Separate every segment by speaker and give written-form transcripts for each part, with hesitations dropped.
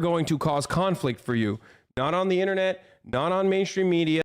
Speaker 1: going to cause conflict for you. Not on the internet, not on mainstream media.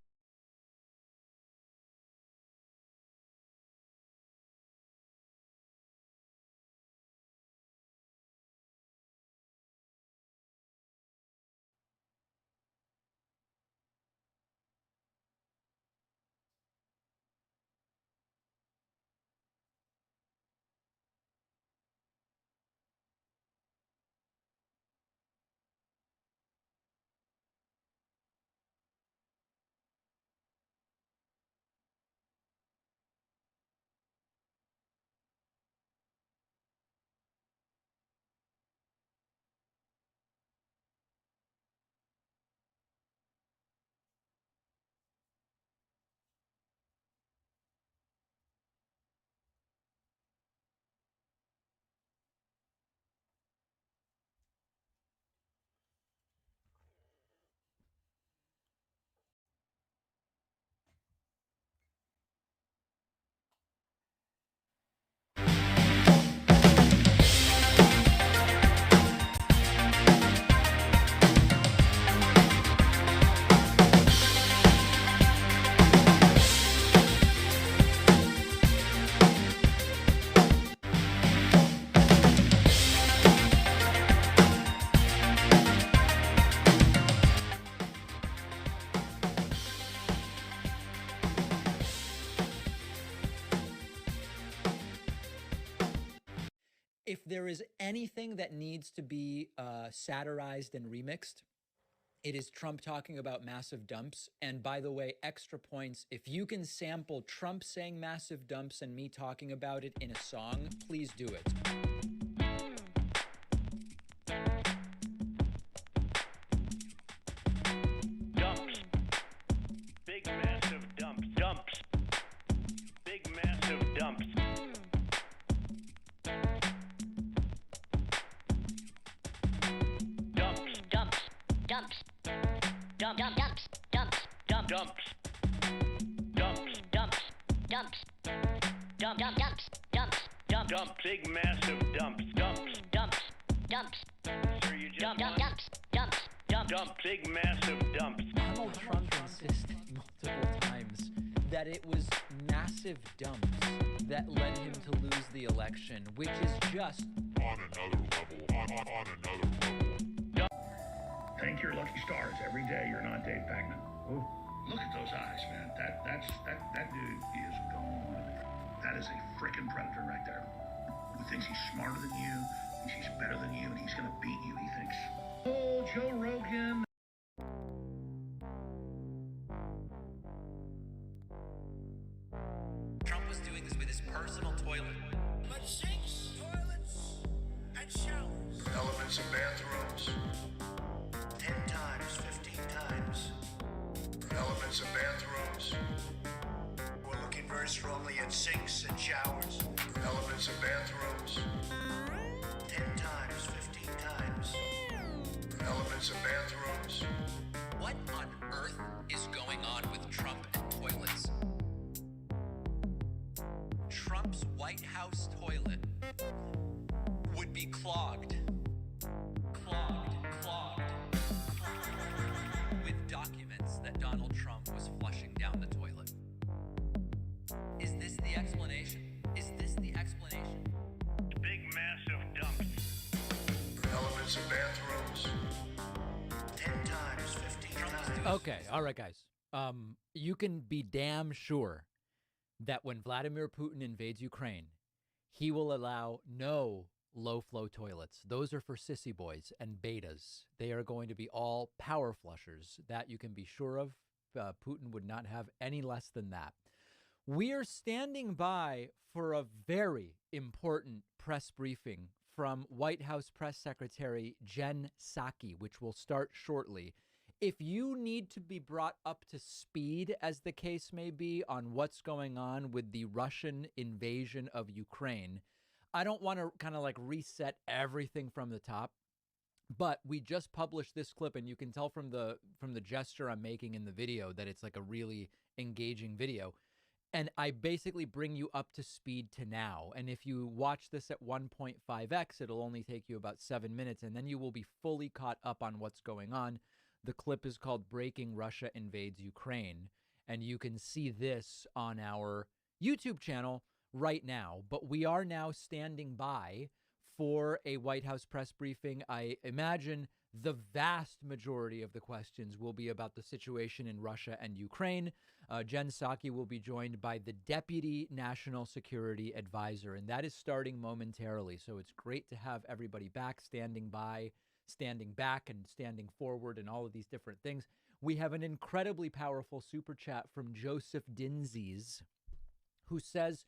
Speaker 2: If there is anything that needs to be satirized and remixed, it is Trump talking about massive dumps. And by the way, extra points, if you can sample Trump saying massive dumps and me talking about it in a song, please do it.
Speaker 3: Dumps. Big massive dumps. Dumps. Big massive dumps. Dumps.
Speaker 4: Dumps. Dumps. Dump. Dump. Dumps. Dumps. Dump.
Speaker 3: Dumps. Dumps.
Speaker 4: Dumps. Dumps. Dump. Dump. Dumps. Dumps. Dump.
Speaker 3: Dump. Big massive dumps. Dumps.
Speaker 4: Dumps. Dumps.
Speaker 3: Sir, you just
Speaker 4: Dump. Dump.
Speaker 3: won.
Speaker 4: Dumps. Dumps. Dump.
Speaker 3: Dump. Big massive dumps.
Speaker 2: Donald Trump insisted multiple times that it was massive dumps that led him to lose the election, which is just
Speaker 5: on another level, on another level.
Speaker 6: Thank your lucky stars every day you're not Dave Bagman. Ooh. Look at those eyes, man. That dude is gone. That is a freaking predator right there. Who thinks he's smarter than you, thinks he's better than you, and he's gonna beat you. He thinks, oh, Joe Rogan.
Speaker 7: Trump was doing this with his personal toilet.
Speaker 8: But sinks, toilets, and showers.
Speaker 6: Elements of bathrooms.
Speaker 8: 10 times, 15 times.
Speaker 6: Elements of bathrooms.
Speaker 8: We're looking very strongly at sinks and showers.
Speaker 6: Elements of bathrooms.
Speaker 8: 10 times, 15 times.
Speaker 6: Elements of bathrooms.
Speaker 7: What on earth is going on with Trump and toilets? Trump's White House toilet would be clogged. Clogged. With documents that Donald Trump was flushing down the toilet. Is this the explanation?
Speaker 3: Big massive dumps.
Speaker 6: Elements of bathrooms.
Speaker 8: 10 times, 15 times.
Speaker 2: okay. All right, guys. You can be damn sure that when Vladimir Putin invades Ukraine, he will allow no low-flow toilets. Those are for sissy boys and betas. They are going to be all power flushers. That you can be sure of. Putin would not have any less than that. We are standing by for a very important press briefing from White House Press Secretary Jen Psaki, which will start shortly. If you need to be brought up to speed, as the case may be, on what's going on with the Russian invasion of Ukraine, I don't want to kind of like reset everything from the top, but we just published this clip, and you can tell from the gesture I'm making in the video that it's like a really engaging video. And I basically bring you up to speed to now. And if you watch this at 1.5x, it'll only take you about 7 minutes, and then you will be fully caught up on what's going on. The clip is called Breaking Russia Invades Ukraine, and you can see this on our YouTube channel right now. But we are now standing by for a White House press briefing. I imagine the vast majority of the questions will be about the situation in Russia and Ukraine. Jen Psaki will be joined by the Deputy National Security Advisor, and that is starting momentarily. So it's great to have everybody back, standing by, standing back, and standing forward, and all of these different things. We have an incredibly powerful super chat from Joseph Dinzies, who says,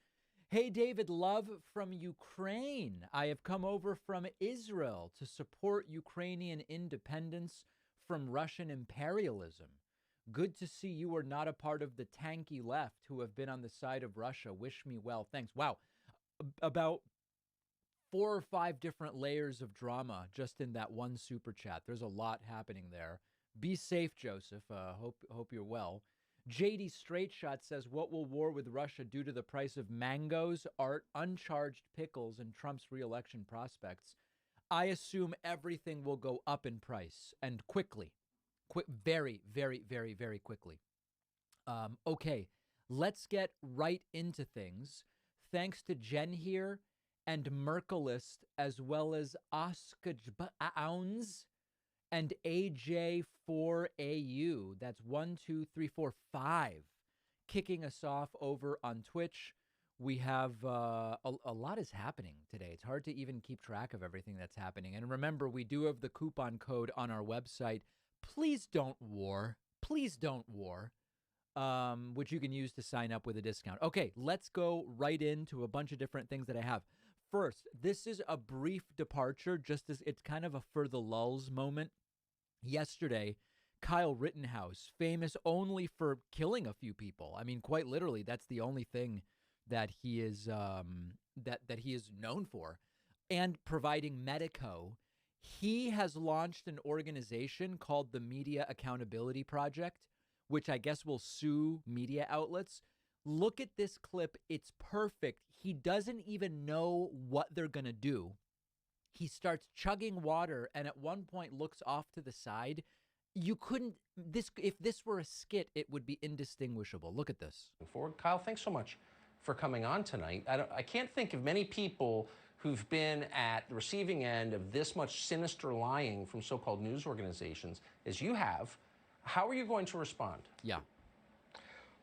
Speaker 2: "Hey, David, love from Ukraine. I have come over from Israel to support Ukrainian independence from Russian imperialism. Good to see you are not a part of the tanky left who have been on the side of Russia. Wish me well. Thanks." Wow. About 4 or 5 different layers of drama just in that one super chat. There's a lot happening there. Be safe, Joseph. Hope you're well. JD Straight Shot says, "What will war with Russia do to the price of mangoes, art, uncharged pickles, and Trump's reelection prospects?" I assume everything will go up in price, and quickly. Very, very, very, very quickly. Okay, let's get right into things. Thanks to Jen here and Merkelist, as well as Oscar Ounds and AJ4AU. That's 1, 2, 3, 4, 5. Kicking us off over on Twitch. We have a lot is happening today. It's hard to even keep track of everything that's happening. And remember, we do have the coupon code on our website. Please don't war. Please don't war. Which you can use to sign up with a discount. Okay, let's go right into a bunch of different things that I have. First, this is a brief departure, just as it's kind of a for the lulz moment. Yesterday, Kyle Rittenhouse, famous only for killing a few people. I mean, quite literally, that's the only thing that he is that he is known for, and providing Medico. He has launched an organization called the Media Accountability Project, which I guess will sue media outlets. Look at this clip. It's perfect. He doesn't even know what they're going to do. He starts chugging water and at one point looks off to the side. You couldn't, if this were a skit, it would be indistinguishable. Look at this.
Speaker 9: Forward. Kyle, thanks so much for coming on tonight. I can't think of many people who've been at the receiving end of this much sinister lying from so-called news organizations as you have. How are you going to respond?
Speaker 2: Yeah.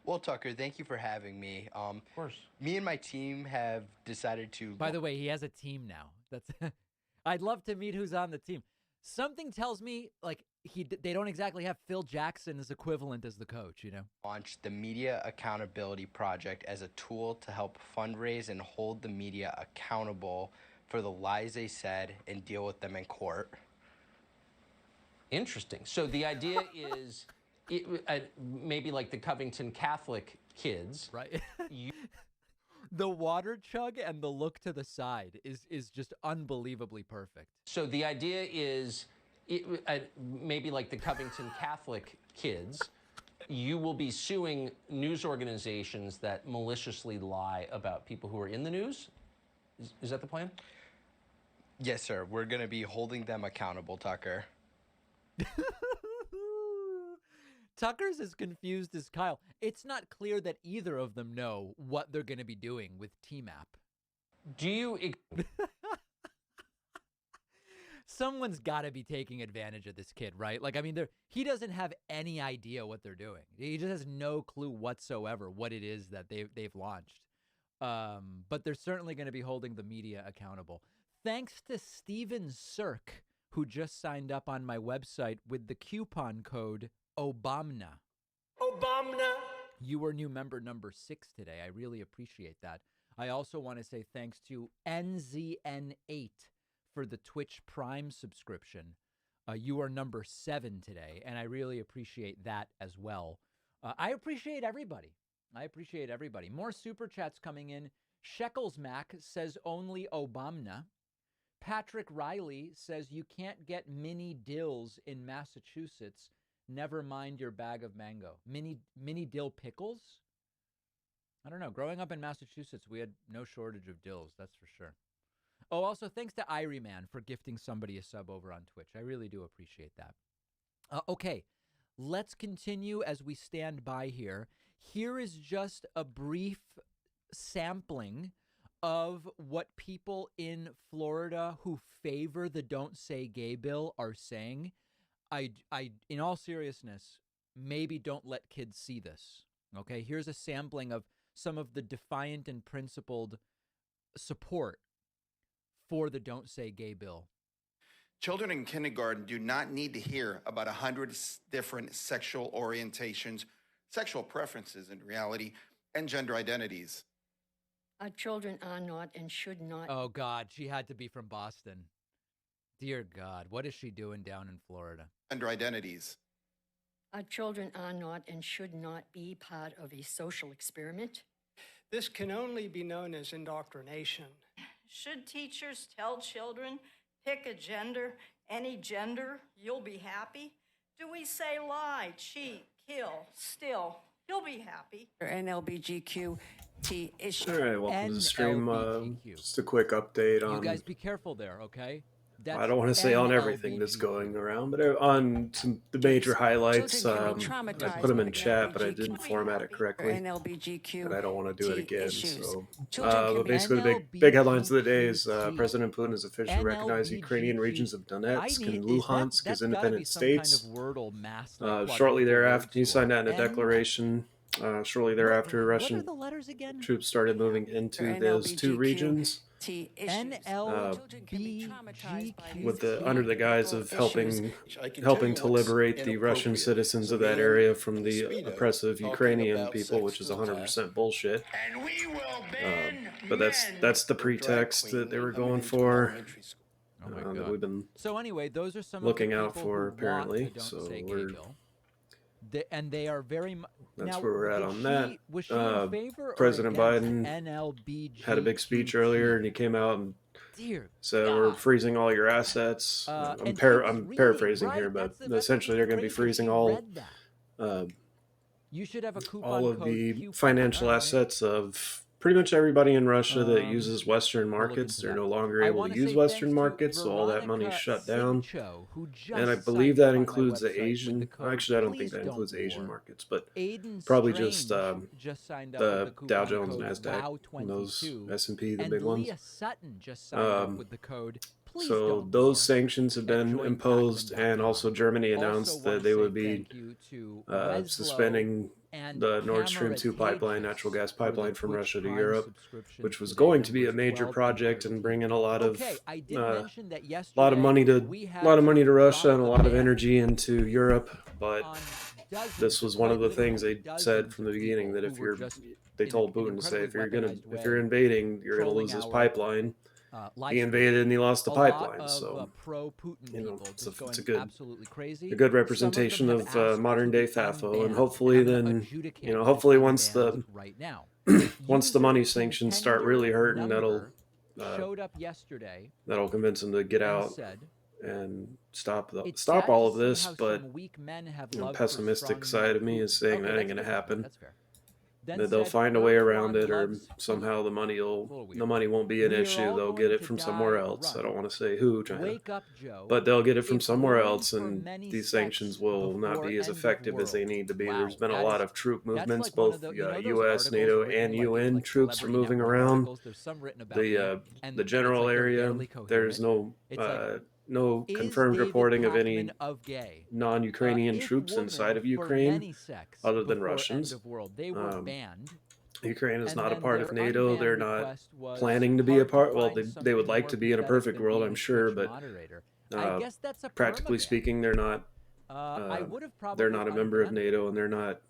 Speaker 10: Well, Tucker, thank you for having me.
Speaker 9: Of course.
Speaker 10: Me and my team have decided to...
Speaker 2: By the way, he has a team now. That's. I'd love to meet who's on the team. Something tells me, like, they don't exactly have Phil Jackson as equivalent as the coach, you know?
Speaker 10: Launch the Media Accountability Project as a tool to help fundraise and hold the media accountable for the lies they said and deal with them in court.
Speaker 9: Interesting. So the idea is maybe like the Covington Catholic kids.
Speaker 2: Right. The water chug and the look to the side is just unbelievably perfect.
Speaker 9: So the idea is maybe like the Covington Catholic kids, you will be suing news organizations that maliciously lie about people who are in the news? Is that the plan?
Speaker 10: Yes, sir. We're going to be holding them accountable, Tucker.
Speaker 2: Tucker's as confused as Kyle. It's not clear that either of them know what they're going to be doing with TMAP.
Speaker 9: Do you...
Speaker 2: Someone's got to be taking advantage of this kid, right? Like, I mean, he doesn't have any idea what they're doing. He just has no clue whatsoever what it is that they've launched. But they're certainly going to be holding the media accountable. Thanks to Steven Sirk, who just signed up on my website with the coupon code Obamna.
Speaker 8: Obamna.
Speaker 2: You were new member number 6 today. I really appreciate that. I also want to say thanks to NZN8 for the Twitch Prime subscription. You are number 7 today, and I really appreciate that as well. I appreciate everybody. More super chats coming in. Shekels Mac says only Obamna. Patrick Riley says you can't get mini dills in Massachusetts. Never mind your bag of mango. Mini dill pickles? I don't know. Growing up in Massachusetts, we had no shortage of dills. That's for sure. Oh, also thanks to Irie Man for gifting somebody a sub over on Twitch. I really do appreciate that. Okay, let's continue as we stand by here. Here is just a brief sampling of what people in Florida who favor the Don't Say Gay bill are saying. I, in all seriousness, maybe don't let kids see this. Okay, here's a sampling of some of the defiant and principled support for the Don't Say Gay bill.
Speaker 11: Children in kindergarten do not need to hear about 100 different sexual orientations, sexual preferences in reality, and gender identities.
Speaker 12: Our children are not and should not.
Speaker 2: Oh, God, she had to be from Boston. Dear God, what is she doing down in Florida?
Speaker 11: Gender identities.
Speaker 12: Our children are not and should not be part of a social experiment.
Speaker 13: This can only be known as indoctrination.
Speaker 14: Should teachers tell children, pick a gender, any gender, you'll be happy? Do we say lie, cheat, kill, steal, you'll be happy?
Speaker 12: NLBGQT issue.
Speaker 15: All right, welcome to the stream.
Speaker 2: NLBGQ.
Speaker 15: Just a quick update on.
Speaker 2: You guys be careful there, okay? That's
Speaker 15: I don't want to say on everything that's going around, but on some the major highlights. I put them in chat, but I didn't format it correctly, and I don't want to do it again. So, but basically, the big headlines of the day is President Putin has officially recognized Ukrainian regions of Donetsk and Luhansk as independent states. Shortly thereafter, he signed that in a declaration. Shortly thereafter, Russian troops started moving into those two regions. With the under the guise of helping to liberate the Russian citizens of that area from the oppressive Ukrainian people, which is 100% bullshit. But that's the pretext that they were going for. That we've been
Speaker 2: those are some
Speaker 15: looking
Speaker 2: of the
Speaker 15: out
Speaker 2: people
Speaker 15: for
Speaker 2: who
Speaker 15: apparently.
Speaker 2: want the Don't
Speaker 15: So
Speaker 2: Say Gay
Speaker 15: we're.
Speaker 2: bill. And they are very much.
Speaker 15: That's
Speaker 2: now,
Speaker 15: where we're at on that.
Speaker 2: Was she in favor
Speaker 15: President
Speaker 2: or
Speaker 15: Biden
Speaker 2: NLBG
Speaker 15: had a big speech earlier, and he came out and said, "We're freezing all your assets." I'm paraphrasing here, but essentially they're going to be freezing all
Speaker 2: you should have a coupon
Speaker 15: all of
Speaker 2: code
Speaker 15: the
Speaker 2: Q4,
Speaker 15: financial assets of pretty much everybody in Russia that uses Western markets. They're no longer able to use Western markets, so all that money is shut down. And I believe that includes the Asian. Actually, I don't think that includes the Asian markets, but probably just the Dow Jones, Nasdaq, and those S&P, the big ones.
Speaker 2: Sutton just signed up with the code.
Speaker 15: So those sanctions have been imposed, and also Germany announced that they would be suspending the Nord Stream 2 pipeline, natural gas pipeline from Russia to Europe, which was going to be a major project and bring in a lot of money to Russia and a lot of energy into Europe. But this was one of the things they said from the beginning, that they told Putin to say, if you're invading, you're gonna lose this pipeline. He invaded and he lost the pipeline, so it's a good representation of modern day FAFO, and hopefully then once the once the money sanctions start really hurting, that'll convince him to get out and stop all of this. But the pessimistic side of me is saying that ain't gonna happen. That they'll find a way around it, or somehow the money won't be an issue. They'll get it from somewhere else. I don't want to say who, China, but they'll get it from somewhere else, and these sanctions will not be as effective as they need to be. There's been a lot of troop movements, both U.S., NATO, and UN troops are moving around the general area. There's no confirmed reporting of any non-Ukrainian troops inside of Ukraine, other than Russians. Ukraine is not a part of NATO. They're not planning to be a part. Well, they would like to be in a perfect world, I'm sure, but practically speaking, they're not. They're not a member of NATO, and they're not.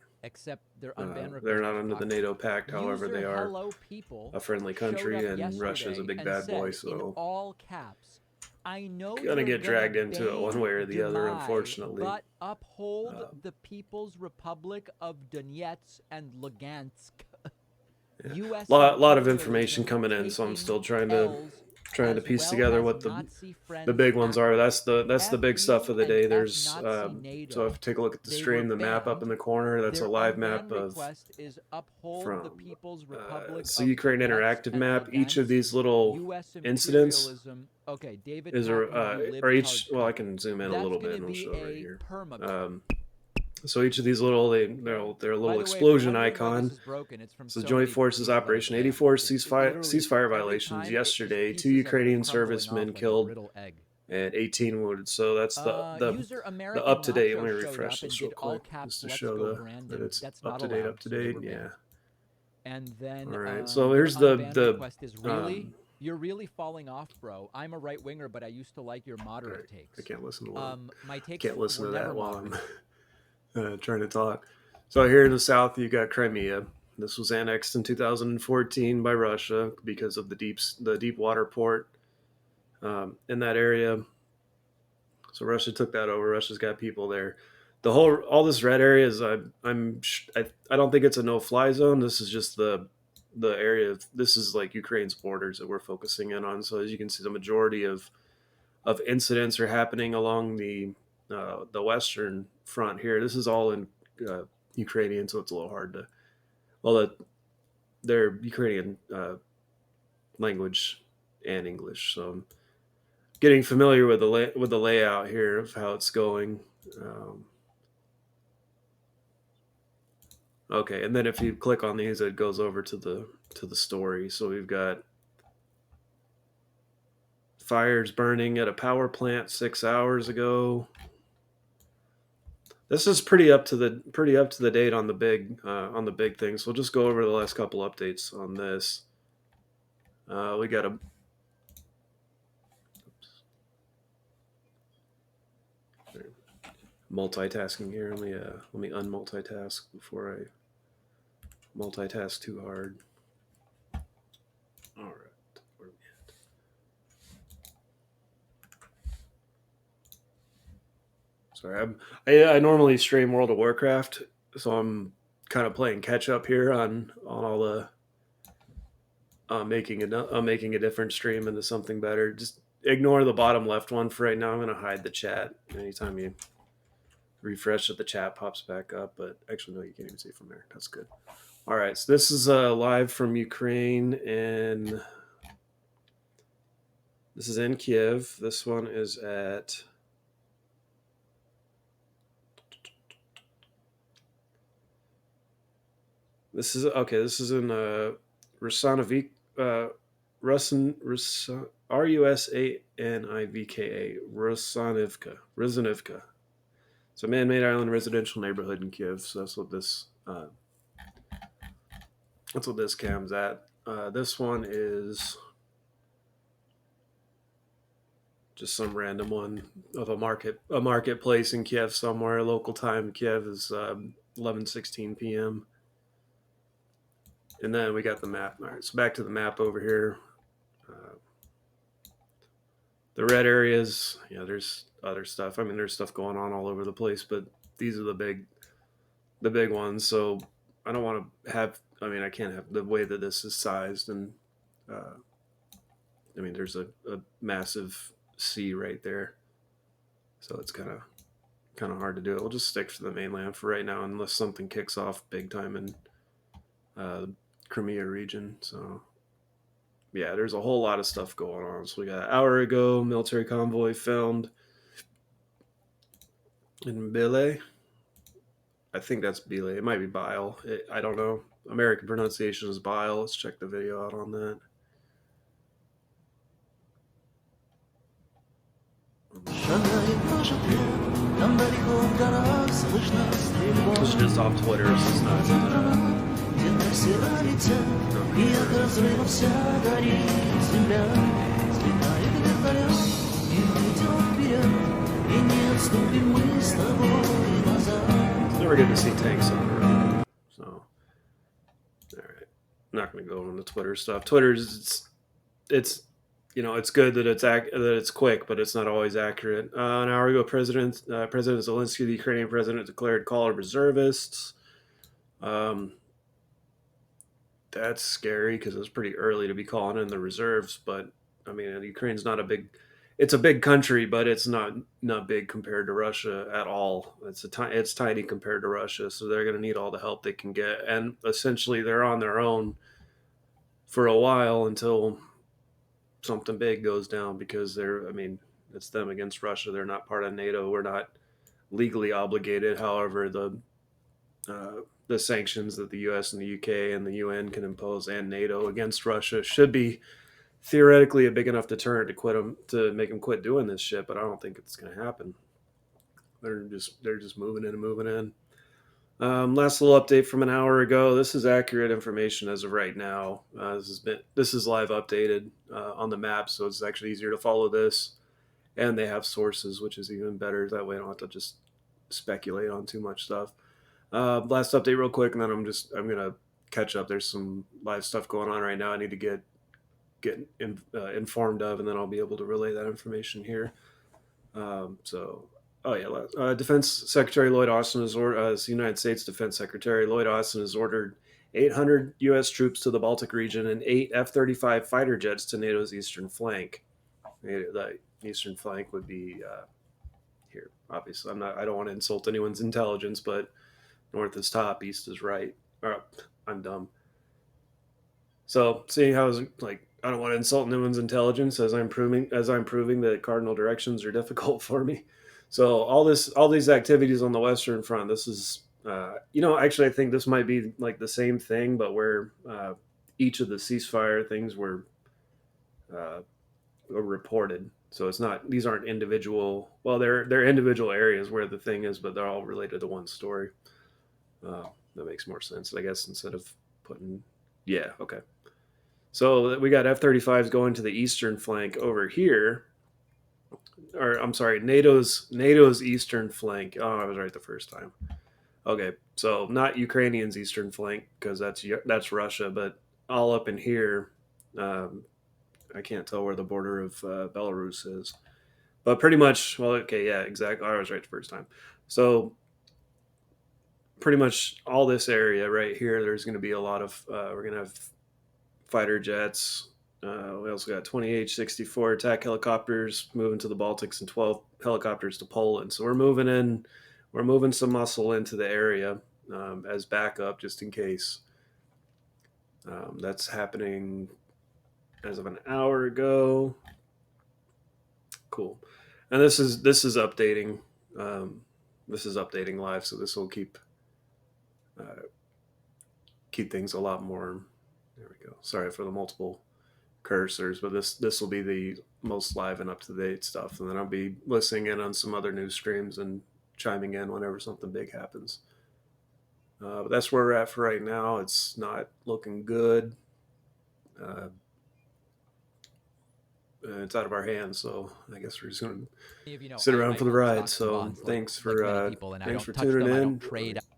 Speaker 15: They're not under the NATO pact. However, they are a friendly country, and Russia is a big bad boy. So.
Speaker 2: I know
Speaker 15: gonna get dragged into it one way or the other, unfortunately.
Speaker 2: But uphold the People's Republic of Donetsk and Lugansk.
Speaker 15: A lot of information coming in, so I'm still trying to trying to piece together what the big ones are. That's the big stuff of the day. There's so if you take a look at the stream, the map up in the corner, that's a live map of from so Ukraine interactive map. Each of these little incidents is or each. Well, I can zoom in a little bit and I'll show it right here. So each of these little they're a little explosion icon. So Joint Forces Operation 84 ceasefire violations yesterday. 2 Ukrainian servicemen killed and 18 wounded. So that's the up to date. Let me refresh this real quick just to show that it's up to date. Yeah.
Speaker 2: And then
Speaker 15: all right. So here's the
Speaker 2: you're really falling off, bro. I'm a right winger, but I used to like your moderate takes.
Speaker 15: I can't listen to
Speaker 2: my takes.
Speaker 15: Can't listen to that while I'm trying to talk. So here in the south, you got Crimea. This was annexed in 2014 by Russia because of the deep water port in that area. So Russia took that over. Russia's got people there. All this red area is I don't think it's a no-fly zone. This is just the area. This is like Ukraine's borders that we're focusing in on. So as you can see, the majority of incidents are happening along the western front here. This is all in Ukrainian, so it's a little hard to. Well, they're Ukrainian language and English, so I'm getting familiar with the layout here of how it's going. Okay, and then if you click on these, it goes over to the story. So we've got fires burning at a power plant 6 hours ago. This is pretty up to the date on the big things. So we'll just go over the last couple updates on this. We got a multitasking here. Let me unmultitask before I multitask too hard. All right. Where are we at? Sorry, I normally stream World of Warcraft, so I'm kind of playing catch up here on all the making a different stream into something better. Just ignore the bottom left one for right now. I'm going to hide the chat. Anytime you refresh it, the chat pops back up, but actually no, you can't even see it from there. That's good. All right, so this is live from Ukraine, and this is in Kiev. This one is at this is in Rusanivka, Rusanivka, Rusanivka. It's a man-made island residential neighborhood in Kiev. So that's what this cam's at. This one is just some random one of a marketplace in Kiev somewhere. Local time Kiev is 11:16 p.m. And then we got the map. All right, so back to the map over here. The red areas, there's other stuff. I mean, there's stuff going on all over the place, but these are the big ones. So I don't want to have. I mean, I can't have the way that this is sized, and I mean, there's a massive sea right there, so it's kind of hard to do it. We'll just stick to the mainland for right now, unless something kicks off big time in Crimea region. So yeah, there's a whole lot of stuff going on. So we got an hour ago, military convoy filmed in Bile. I think that's Bile. It might be Bile. I don't know. American pronunciation is Bile. Let's check the video out on that. This is just off Twitter. This is not. Never good to see tanks on the road. So, all right, I'm not going to go on the Twitter stuff. Twitter's it's good that it's quick, but it's not always accurate. An hour ago, President Zelensky, the Ukrainian president, declared call of reservists. That's scary because it's pretty early to be calling in the reserves, but I mean, Ukraine's not a big. It's a big country, but it's not big compared to Russia at all. It's tiny compared to Russia, so they're going to need all the help they can get, and essentially they're on their own for a while until something big goes down, because I mean, it's them against Russia. They're not part of NATO. We're not legally obligated. However, the sanctions that the U.S. and the U.K. and the UN can impose, and NATO against Russia, should be theoretically a big enough deterrent to make them quit doing this shit. But I don't think it's going to happen. They're just moving in and moving in. Last little update from an hour ago. This is accurate information as of right now. This is live updated on the map, so it's actually easier to follow this. And they have sources, which is even better. That way I don't have to just speculate on too much stuff. Last update real quick, and then I'm gonna catch up. There's some live stuff going on right now I need to get informed of, and then I'll be able to relay that information here. Defense Secretary Lloyd Austin as United States Defense Secretary Lloyd Austin has ordered 800 U.S. troops to the Baltic region and 8 F-35 fighter jets to NATO's eastern flank. The eastern flank would be here. Obviously, I don't want to insult anyone's intelligence, but north is top, east is right. I'm dumb. So, seeing how I don't want to insult anyone's intelligence as I'm proving that cardinal directions are difficult for me. So all these activities on the Western Front, this is, actually I think this might be like the same thing, but where each of the ceasefire things were reported. So it's not; these aren't individual. Well, they're individual areas where the thing is, but they're all related to one story. That makes more sense, I guess, instead of putting. Yeah. Okay. So we got F-35s going to the eastern flank over here. Or I'm sorry, NATO's eastern flank. Oh, I was right the first time. Okay, so not Ukrainian's eastern flank, because that's Russia, but all up in here. I can't tell where the border of Belarus is, but pretty much. Well, okay, yeah, exactly. I was right the first time. So pretty much all this area right here, there's going to be a lot of. We're going to have fighter jets. We also got 20 H-64 attack helicopters moving to the Baltics and 12 helicopters to Poland. So we're moving some muscle into the area as backup, just in case. That's happening as of an hour ago. Cool. And this is updating. This is updating live, so this will keep things a lot more. There we go. Sorry for the multiple cursors, but this will be the most live and up to date stuff, and then I'll be listening in on some other news streams and chiming in whenever something big happens. But that's where we're at for right now. It's not looking good. It's out of our hands, so I guess we're just going to sit around for the ride. So thanks for tuning in.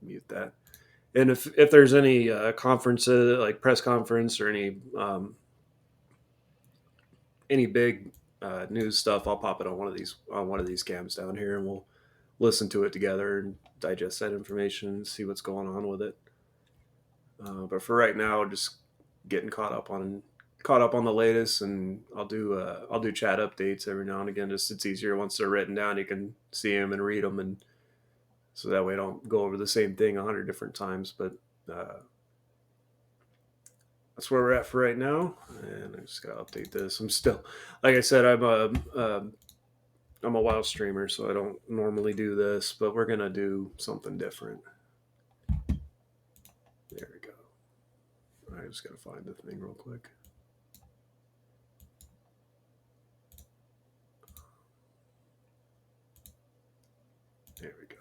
Speaker 15: Mute that. And if there's any conferences, like press conference or any big news stuff, I'll pop it on one of these cams down here, and we'll listen to it together and digest that information and see what's going on with it. But for right now, just getting caught up on the latest, and I'll do chat updates every now and again. Just it's easier once they're written down. You can see them and read them, and so that way I don't go over the same thing 100 different times. But that's where we're at for right now, and I just gotta update this. I'm still, like I said, I'm a WoW streamer, so I don't normally do this, but we're gonna do something different. There we go. I just gotta find the thing real quick. There we go.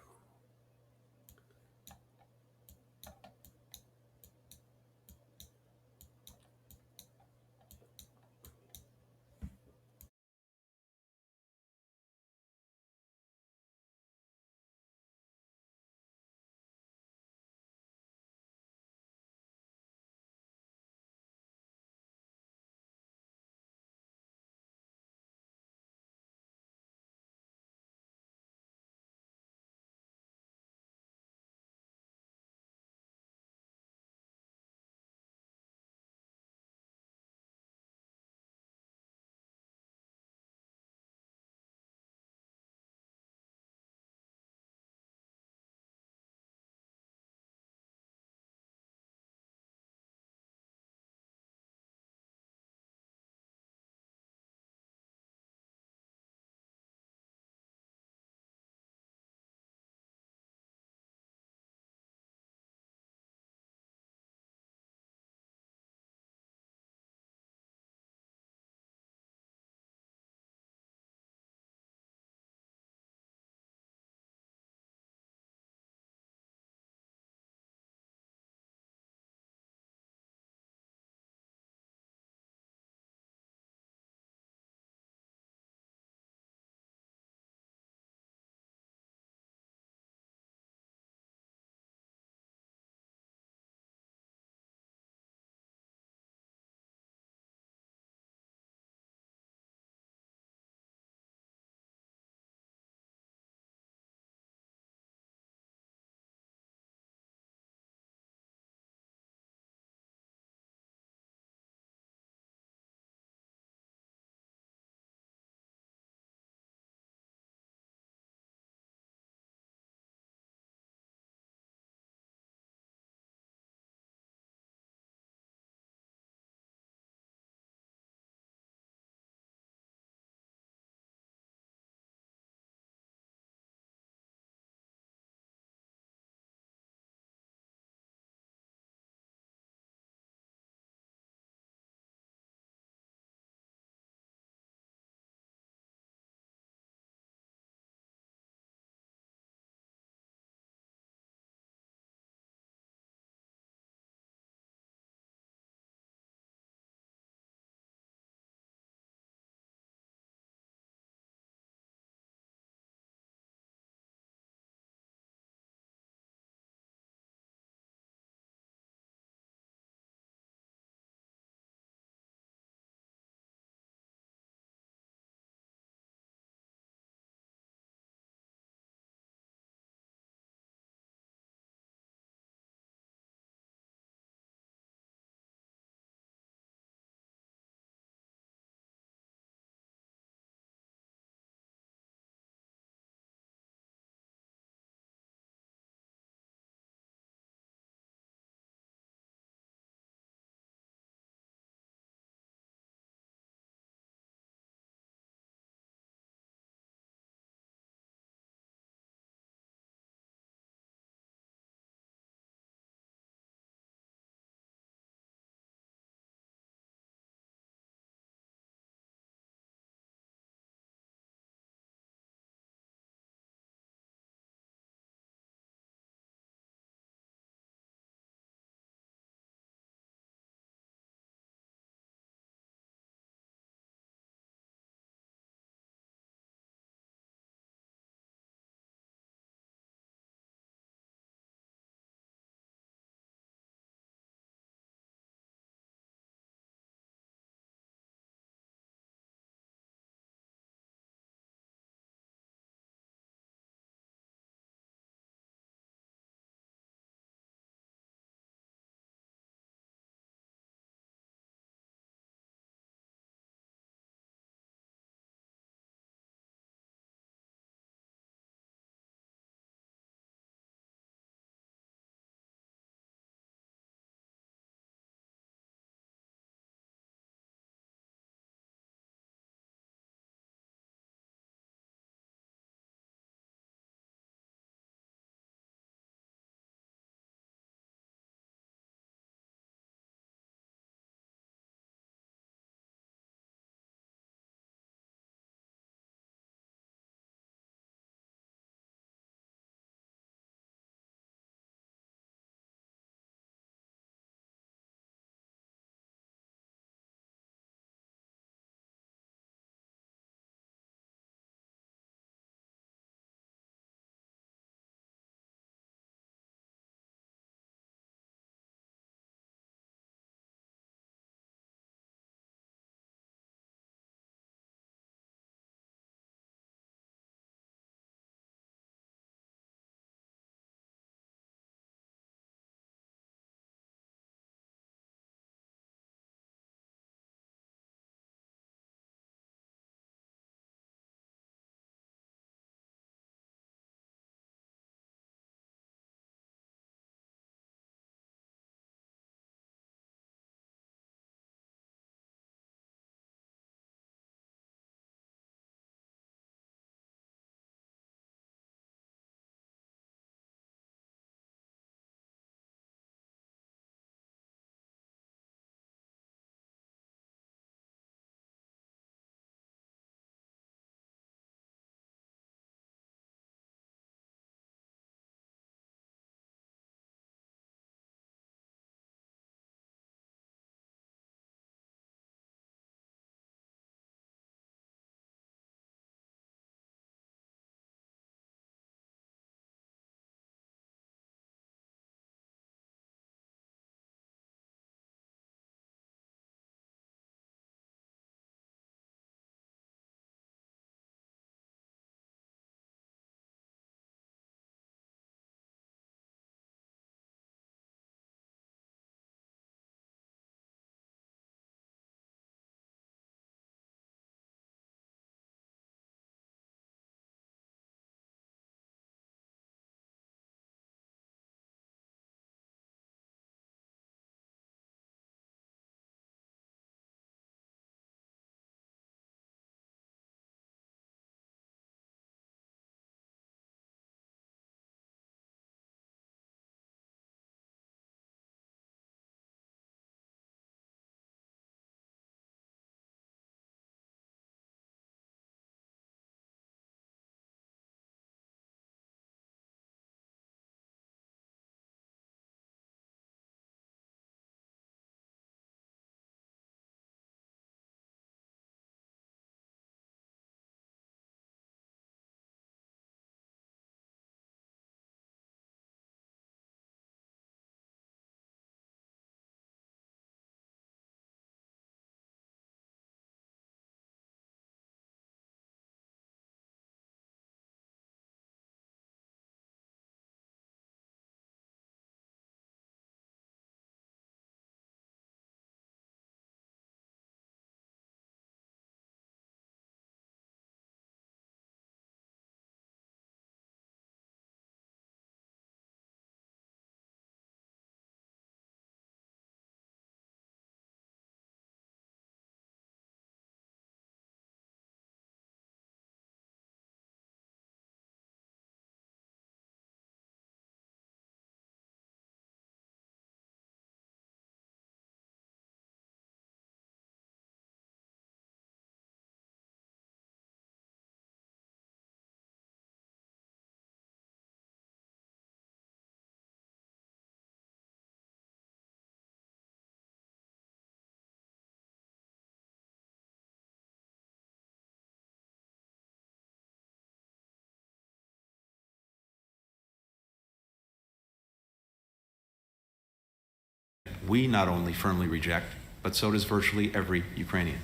Speaker 16: we not only firmly reject, but so does virtually every Ukrainian.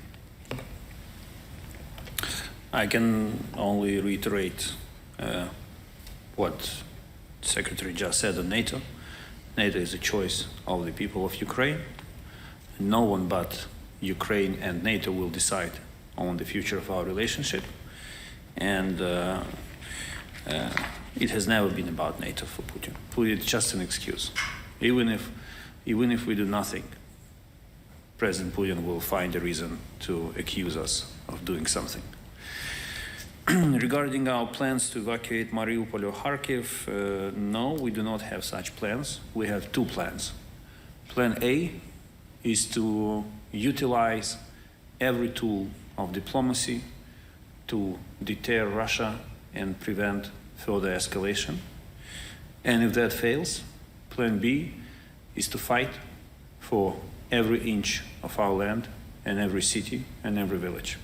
Speaker 17: I can only reiterate what Secretary just said on NATO. NATO is a choice of the people of Ukraine. No one but Ukraine and NATO will decide on the future of our relationship. And it has never been about NATO for Putin. It's just an excuse. Even if we do nothing, President Putin will find a reason to accuse us of doing something. Regarding our plans to evacuate Mariupol or Kharkiv, no, we do not have such plans. We have two plans. Plan A is to utilize every tool of diplomacy to deter Russia and prevent further escalation. And if that fails, Plan B is to fight for every inch of our land and every city and every village.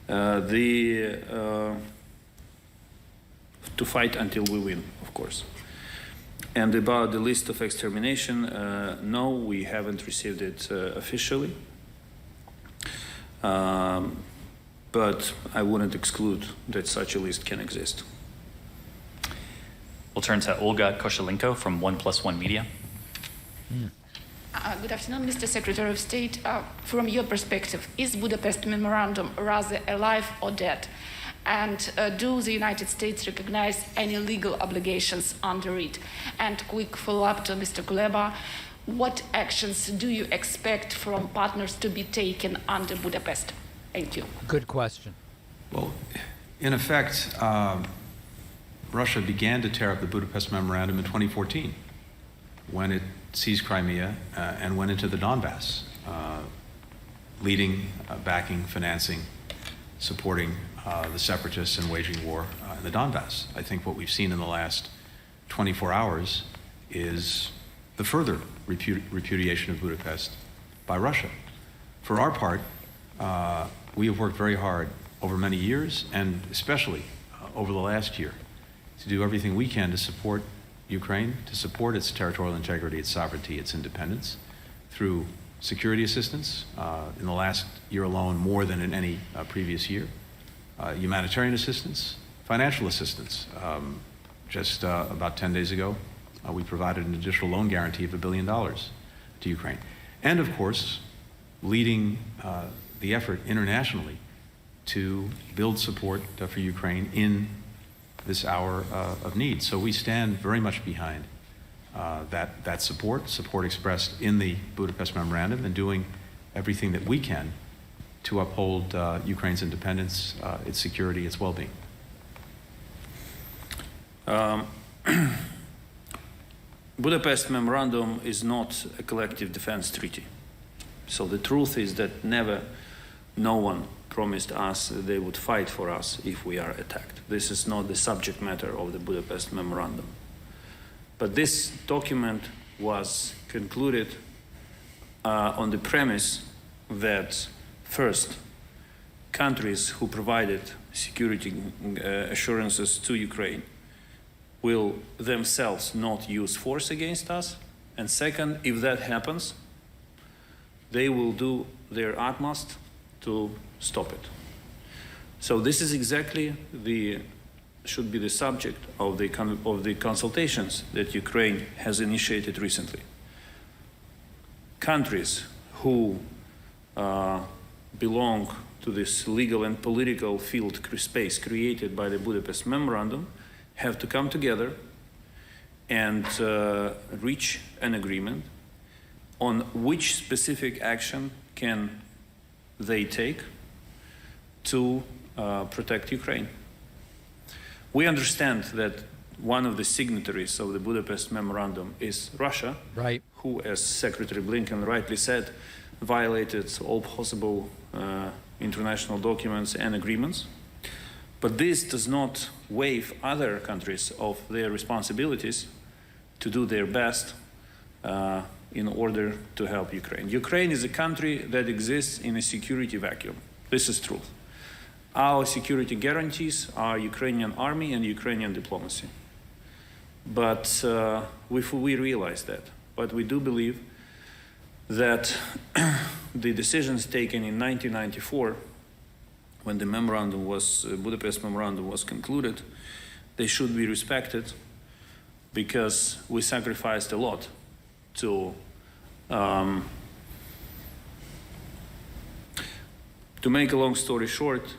Speaker 17: To fight until we win, of course. And about the list of extermination, no, we haven't received it officially. But I wouldn't exclude that such a list can exist.
Speaker 18: We'll turn to Olga Koshelenko from 1+1 Media.
Speaker 19: Good afternoon, Mr. Secretary of State. From your perspective, is Budapest Memorandum rather alive or dead? And do the United States recognize any legal obligations under it? And quick follow-up to Mr. Kuleba, what actions do you expect from partners to be taken under Budapest? Thank you.
Speaker 2: Good question.
Speaker 16: Well, in effect, Russia began to tear up the Budapest Memorandum in 2014 when it seized Crimea and went into the Donbass, leading, backing, financing, supporting the separatists and waging war in the Donbass. I think what we've seen in the last 24 hours is the further repudiation of Budapest by Russia. For our part, we have worked very hard over many years, and especially over the last year, to do everything we can to support Ukraine, to support its territorial integrity, its sovereignty, its independence, through security assistance, in the last year alone more than in any previous year, humanitarian assistance, financial assistance. Just about 10 days ago, we provided an additional loan guarantee of $1 billion to Ukraine. And of course, leading the effort internationally to build support for Ukraine in this hour of need. So we stand very much behind that support expressed in the Budapest Memorandum, and doing everything that we can to uphold Ukraine's independence, its security, its well-being.
Speaker 17: Budapest Memorandum is not a collective defense treaty. So the truth is that no one promised us that they would fight for us if we are attacked. This is not the subject matter of the Budapest Memorandum. But this document was concluded on the premise that, first, countries who provided security assurances to Ukraine will themselves not use force against us. And second, if that happens, they will do their utmost to stop it. So this is exactly should be the subject of the consultations that Ukraine has initiated recently. Countries who belong to this legal and political field space created by the Budapest Memorandum have to come together and reach an agreement on which specific action can they take to protect Ukraine. We understand that one of the signatories of the Budapest Memorandum is Russia,
Speaker 2: right,
Speaker 17: who, as Secretary Blinken rightly said, violated all possible international documents and agreements. But this does not waive other countries of their responsibilities to do their best in order to help Ukraine. Ukraine is a country that exists in a security vacuum. This is true. Our security guarantees are Ukrainian army and Ukrainian diplomacy. But we realize that. But we do believe that the decisions taken in 1994, when the Budapest Memorandum was concluded, they should be respected because we sacrificed a lot to make a long story short,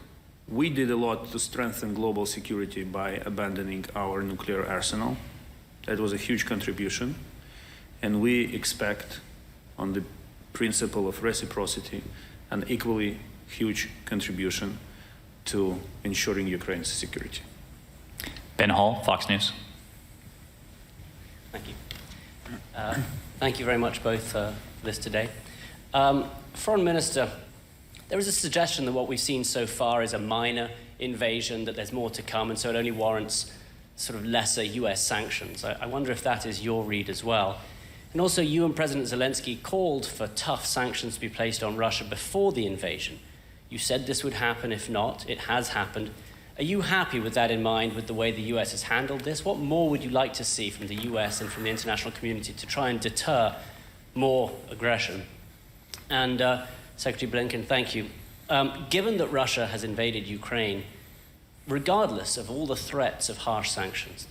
Speaker 17: we did a lot to strengthen global security by abandoning our nuclear arsenal. That was a huge contribution. And we expect, on the principle of reciprocity, an equally huge contribution to ensuring Ukraine's security.
Speaker 18: Ben Hall, Fox News.
Speaker 20: Thank you. Thank you very much both for this today. Foreign Minister, there is a suggestion that what we've seen so far is a minor invasion, that there's more to come, and so it only warrants sort of lesser US sanctions. I wonder if that is your read as well. And also, you and President Zelensky called for tough sanctions to be placed on Russia before the invasion. You said this would happen. If not, it has happened. Are you happy with that in mind, with the way the US has handled this? What more would you like to see from the US and from the international community to try and deter more aggression? And Secretary Blinken, thank you. Given that Russia has invaded Ukraine, regardless of all the threats of harsh sanctions,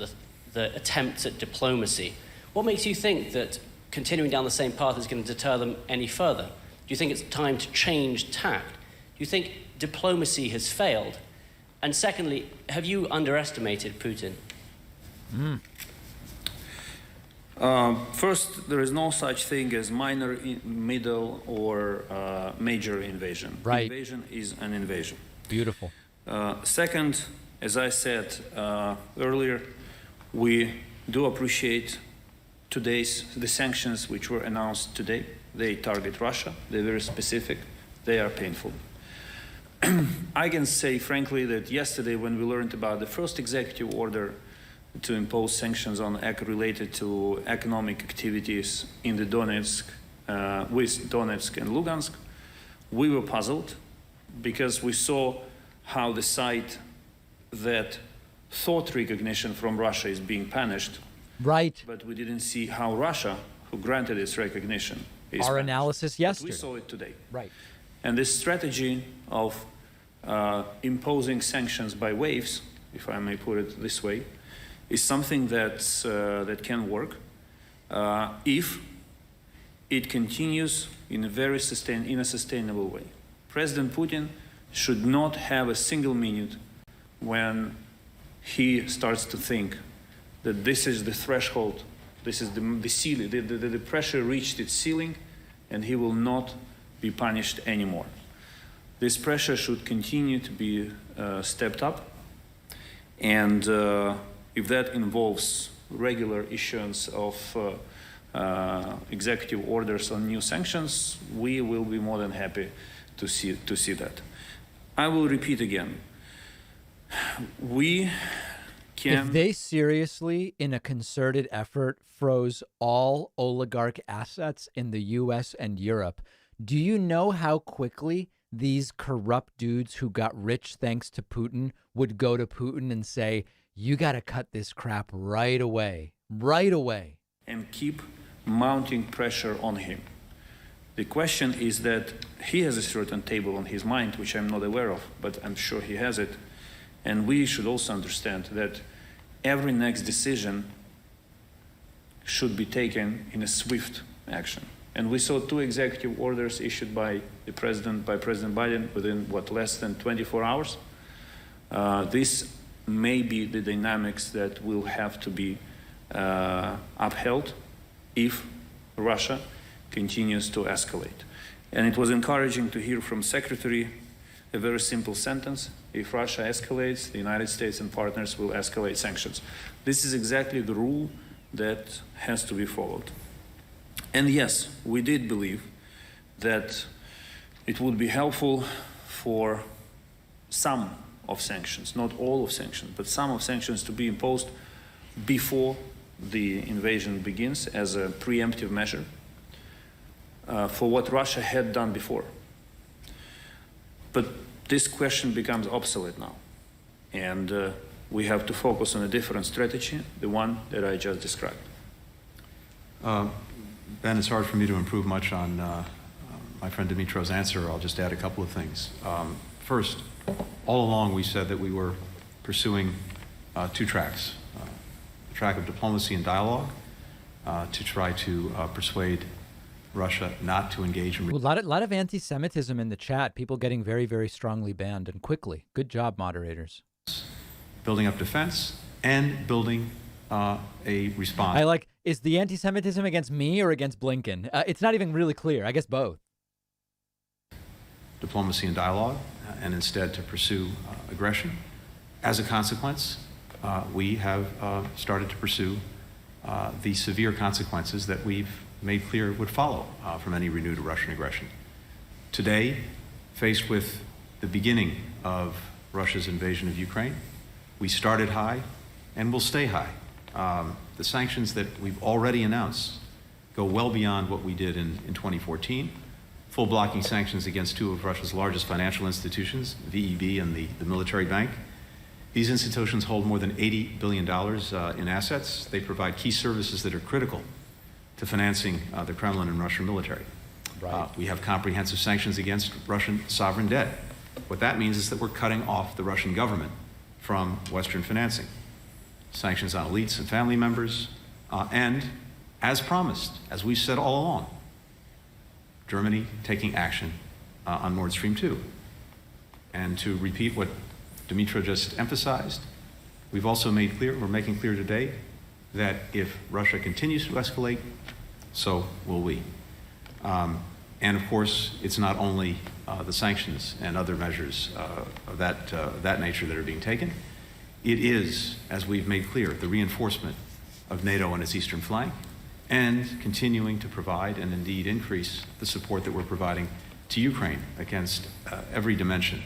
Speaker 20: the attempts at diplomacy, what makes you think that continuing down the same path is going to deter them any further? Do you think it's time to change tact? Do you think diplomacy has failed? And secondly, have you underestimated Putin?
Speaker 17: First, there is no such thing as minor, middle, or major invasion.
Speaker 2: Right.
Speaker 17: Invasion is an invasion.
Speaker 2: Beautiful.
Speaker 17: Second, as I said earlier, we do appreciate the sanctions which were announced today. They target Russia. They're very specific. They are painful. I can say frankly that yesterday, when we learned about the first executive order to impose sanctions on related to economic activities in the Donetsk, with Donetsk and Lugansk, we were puzzled because we saw how the side that thought recognition from Russia is being punished.
Speaker 2: Right.
Speaker 17: But we didn't see how Russia, who granted its recognition, is
Speaker 2: our
Speaker 17: punished.
Speaker 2: Analysis yesterday.
Speaker 17: But we saw it today.
Speaker 2: Right.
Speaker 17: And this strategy of imposing sanctions by waves, if I may put it this way, is something that can work if it continues in a sustainable way. President Putin should not have a single minute when he starts to think that this is the threshold, this is the ceiling, the pressure reached its ceiling, and he will not be punished anymore. This pressure should continue to be stepped up, and if that involves regular issuance of executive orders on new sanctions, we will be more than happy to see that. I will repeat again. We can...
Speaker 2: If they seriously, in a concerted effort, froze all oligarch assets in the US and Europe, do you know how quickly these corrupt dudes who got rich thanks to Putin would go to Putin and say, you got to cut this crap right away, right away.
Speaker 17: And keep mounting pressure on him. The question is that he has a certain table on his mind, which I'm not aware of, but I'm sure he has it. And we should also understand that every next decision should be taken in a swift action. And we saw 2 executive orders issued by President Biden within, less than 24 hours. This may be the dynamics that will have to be upheld if Russia continues to escalate. And it was encouraging to hear from Secretary a very simple sentence: if Russia escalates, the United States and partners will escalate sanctions. This is exactly the rule that has to be followed. And yes, we did believe that it would be helpful for some of sanctions, not all of sanctions, but some of sanctions to be imposed before the invasion begins as a preemptive measure for what Russia had done before. But this question becomes obsolete now, and we have to focus on a different strategy, the one that I just described.
Speaker 16: Ben, it's hard for me to improve much on my friend Dimitro's answer. I'll just add a couple of things. First, all along we said that we were pursuing two tracks. The track of diplomacy and dialogue to try to persuade Russia not to engage in...
Speaker 2: A lot of anti-Semitism in the chat, people getting very, very strongly banned and quickly. Good job, moderators.
Speaker 16: Building up defense and building a response.
Speaker 2: Is the anti-Semitism against me or against Blinken? It's not even really clear. I guess both.
Speaker 16: Diplomacy and dialogue, and instead to pursue aggression. As a consequence, we have started to pursue the severe consequences that we've made clear would follow from any renewed Russian aggression. Today, faced with the beginning of Russia's invasion of Ukraine, we started high and will stay high. The sanctions that we've already announced go well beyond what we did in 2014. Full blocking sanctions against two of Russia's largest financial institutions, VEB and the military bank. These institutions hold more than $80 billion in assets. They provide key services that are critical to financing the Kremlin and Russian military. Right. We have comprehensive sanctions against Russian sovereign debt. What that means is that we're cutting off the Russian government from Western financing. Sanctions on elites and family members, and as promised, as we said all along, Germany taking action on Nord Stream 2. And to repeat what Dmytro just emphasized, we've also made clear, we're making clear today, that if Russia continues to escalate, so will we. And of course, it's not only the sanctions and other measures of that nature that are being taken. It is, as we've made clear, the reinforcement of NATO on its eastern flank and continuing to provide and indeed increase the support that we're providing to Ukraine against every dimension,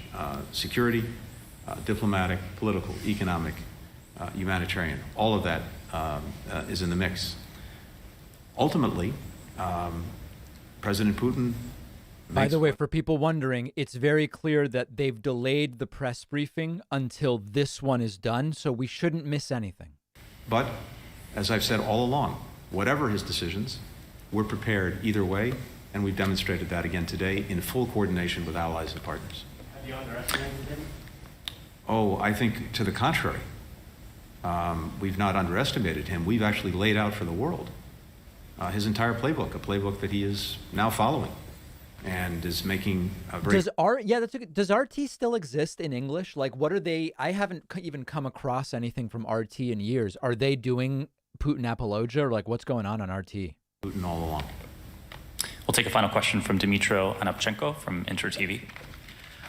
Speaker 16: security, diplomatic, political, economic, humanitarian. All of that is in the mix. Ultimately, President Putin...
Speaker 2: By the way, for people wondering, it's very clear that they've delayed the press briefing until this one is done, so we shouldn't miss anything.
Speaker 16: But, as I've said all along, whatever his decisions, we're prepared either way, and we've demonstrated that again today in full coordination with allies and partners.
Speaker 21: Have you underestimated him?
Speaker 16: Oh, I think to the contrary. We've not underestimated him. We've actually laid out for the world his entire playbook, a playbook that he is now following and is making a very...
Speaker 2: Does RT still exist in English? Like, what are they... I haven't even come across anything from RT in years. Are they doing Putin apologia, or like what's going on RT?
Speaker 16: Putin all along.
Speaker 18: We'll take a final question from Dmytro Anopchenko from Inter TV.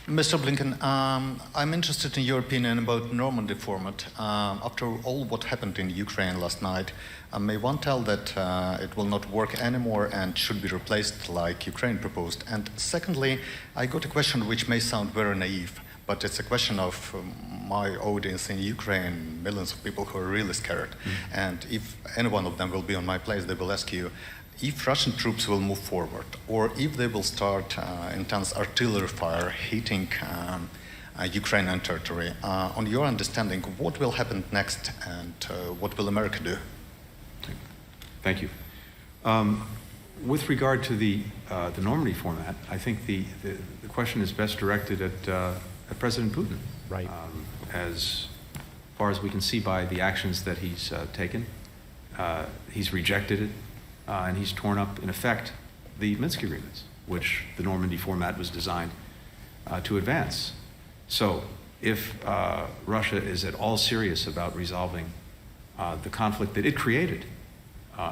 Speaker 22: Mr. Blinken, I'm interested in your opinion about Normandy format. After all what happened in Ukraine last night, may one tell that it will not work anymore and should be replaced like Ukraine proposed? And secondly, I got a question which may sound very naive, but it's a question of my audience in Ukraine, millions of people who are really scared. And if any one of them will be on my place, they will ask you, if Russian troops will move forward, or if they will start intense artillery fire hitting Ukrainian territory, on your understanding, what will happen next, and what will America do?
Speaker 16: Thank you. With regard to the Normandy format, I think the question is best directed at President Putin.
Speaker 2: Right.
Speaker 16: As far as we can see by the actions that he's taken, he's rejected it. And he's torn up, in effect, the Minsk agreements, which the Normandy format was designed to advance. So if Russia is at all serious about resolving the conflict that it created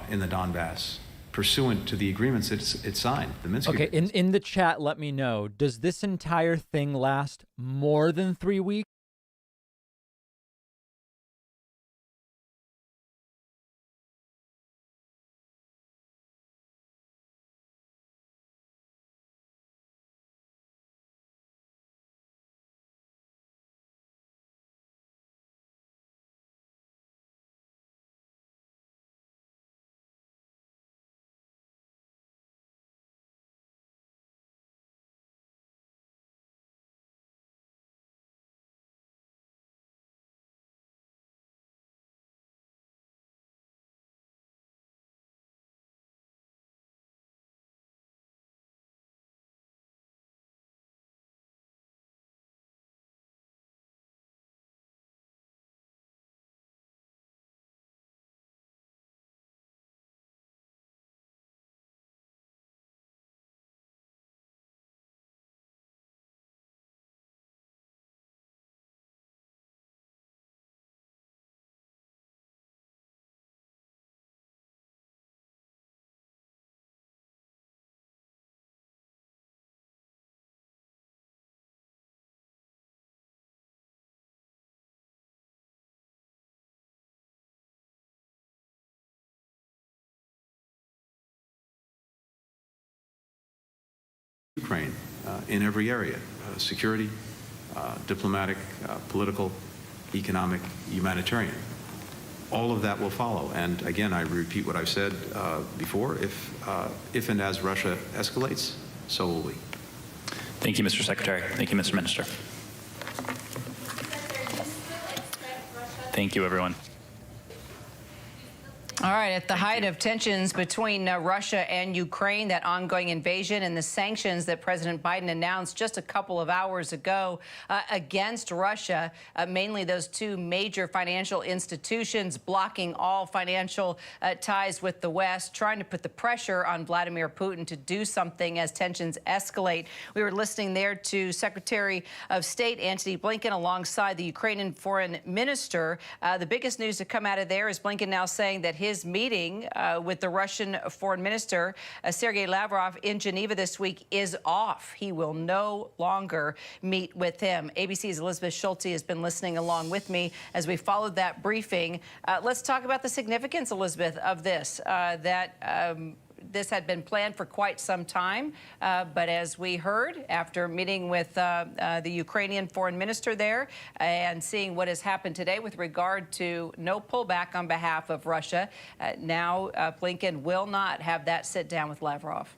Speaker 16: in the Donbass, pursuant to the agreements it signed, the Minsk agreements.
Speaker 2: Okay, in the chat, let me know, does this entire thing last more than 3 weeks?
Speaker 16: in every area, security, diplomatic, political, economic, humanitarian. All of that will follow. And again, I repeat what I've said before, if and as Russia escalates, so will we.
Speaker 18: Thank you, Mr. Secretary. Thank you, Mr. Minister. Thank you, everyone.
Speaker 1: All right, at the height of tensions between Russia and Ukraine, that ongoing invasion and the sanctions that President Biden announced just a couple of hours ago against Russia, mainly those two major financial institutions blocking all financial ties with the West, trying to put the pressure on Vladimir Putin to do something as tensions escalate. We were listening there to Secretary of State Antony Blinken alongside the Ukrainian foreign minister. The biggest news to come out of there is Blinken now saying that his meeting with the Russian foreign minister, Sergei Lavrov, in Geneva this week is off. He will no longer meet with him. ABC's Elizabeth Schulte has been listening along with me as we followed that briefing. Let's talk about the significance, Elizabeth, of this, this had been planned for quite some time, but as we heard after meeting with the Ukrainian foreign minister there and seeing what has happened today with regard to no pullback on behalf of Russia, now Blinken will not have that sit down with Lavrov.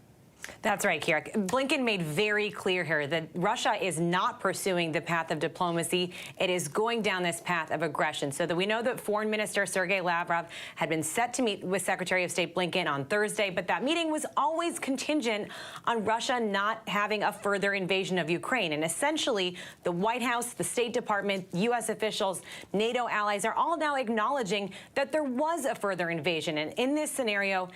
Speaker 21: That's right, Kira. Blinken made very clear here that Russia is not pursuing the path of diplomacy. It is going down this path of aggression. So that we know that Foreign Minister Sergei Lavrov had been set to meet with Secretary of State Blinken on Thursday, but that meeting was always contingent on Russia not having a further invasion of Ukraine. And essentially, the White House, the State Department, U.S. officials, NATO allies are all now acknowledging that there was a further invasion. And in this scenario,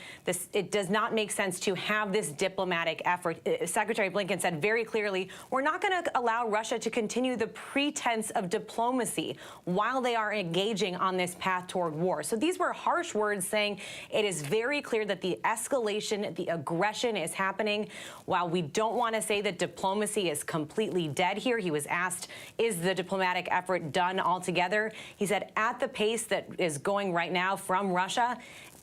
Speaker 21: it does not make sense to have this diplomatic effort. Secretary Blinken said very clearly, we're not going to allow Russia to continue the pretense of diplomacy while they are engaging on this path toward war. So these were harsh words saying it is very clear that the escalation, the aggression is happening. While we don't want to say that diplomacy is completely dead here, he was asked, is the diplomatic effort done altogether? He said, at the pace that is going right now from Russia,